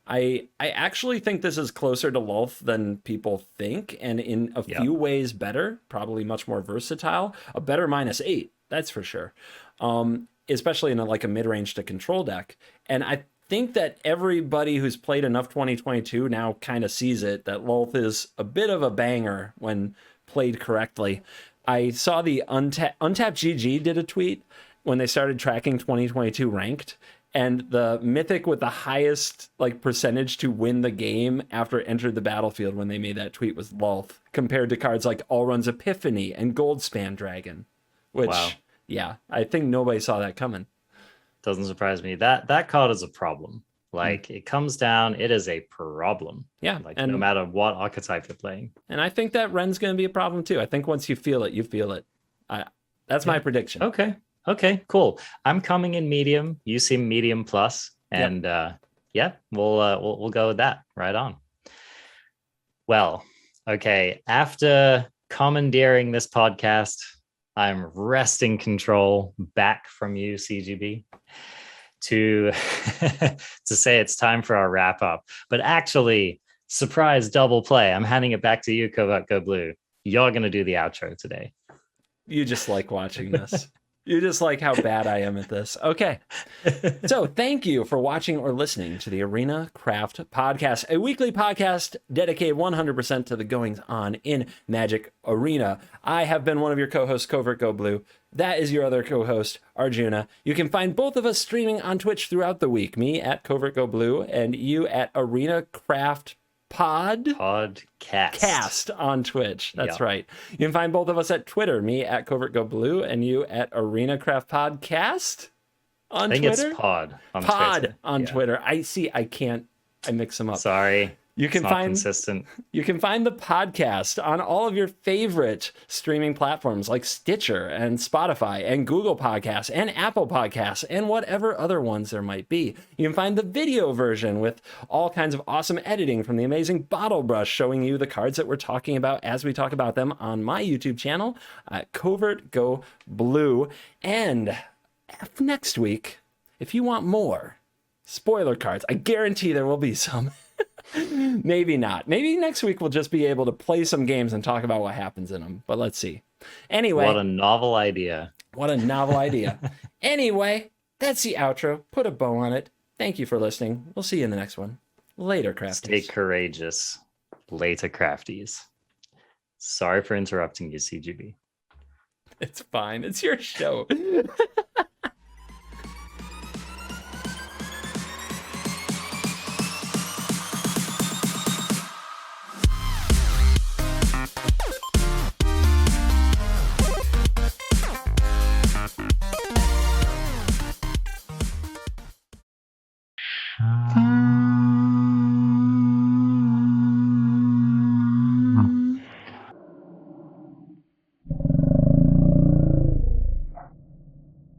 I actually think this is closer to Lolth than people think, and in a few ways better, probably much more versatile, a better -8, that's for sure. Especially in a mid-range to control deck. And I think that everybody who's played enough 2022 now kind of sees it, that Lolth is a bit of a banger when played correctly. I saw the Untapped GG did a tweet when they started tracking 2022 ranked, and the Mythic with the highest percentage to win the game after it entered the battlefield when they made that tweet was Lolth, compared to cards like Allrun's Epiphany and Goldspan Dragon, which, yeah, I think nobody saw that coming. Doesn't surprise me. That card is a problem. It comes down, it is a problem. Yeah. No matter what archetype you're playing. And I think that Ren's going to be a problem too. I think once you feel it, you feel it. That's my prediction. Okay, cool. I'm coming in medium. You seem medium plus. And we'll go with that. Right on. Well, okay. After commandeering this podcast, I'm wresting control back from you, CGB, to say it's time for our wrap up. But actually, surprise double play. I'm handing it back to you, Covert Go Blue. You're going to do the outro today. You just like watching this. You just like how bad I am at this. Okay. So thank you for watching or listening to the Arena Craft Podcast, a weekly podcast dedicated 100% to the goings on in Magic Arena. I have been one of your co-hosts, Covert Go Blue. That is your other co-host, Arjuna. You can find both of us streaming on Twitch throughout the week. Me at Covert Go Blue and you at Arena Craft Podcast on Twitch. That's right. You can find both of us at Twitter, me at Covert Go Blue and you at Arena Craft Podcast on Twitter. I think it's Pod on Twitter. Twitter. I mix them up. Sorry. You can find the podcast on all of your favorite streaming platforms like Stitcher and Spotify and Google Podcasts and Apple Podcasts and whatever other ones there might be. You can find the video version with all kinds of awesome editing from the amazing Bottle Brush showing you the cards that we're talking about as we talk about them on my YouTube channel at Covert Go Blue. And next week, if you want more spoiler cards, I guarantee there will be some. Maybe not. Maybe next week we'll just be able to play some games and talk about what happens in them. But let's see. Anyway. What a novel idea. Anyway, that's the outro. Put a bow on it. Thank you for listening. We'll see you in the next one. Later, crafties. Stay courageous. Later, crafties. Sorry for interrupting you, CGB. It's fine. It's your show.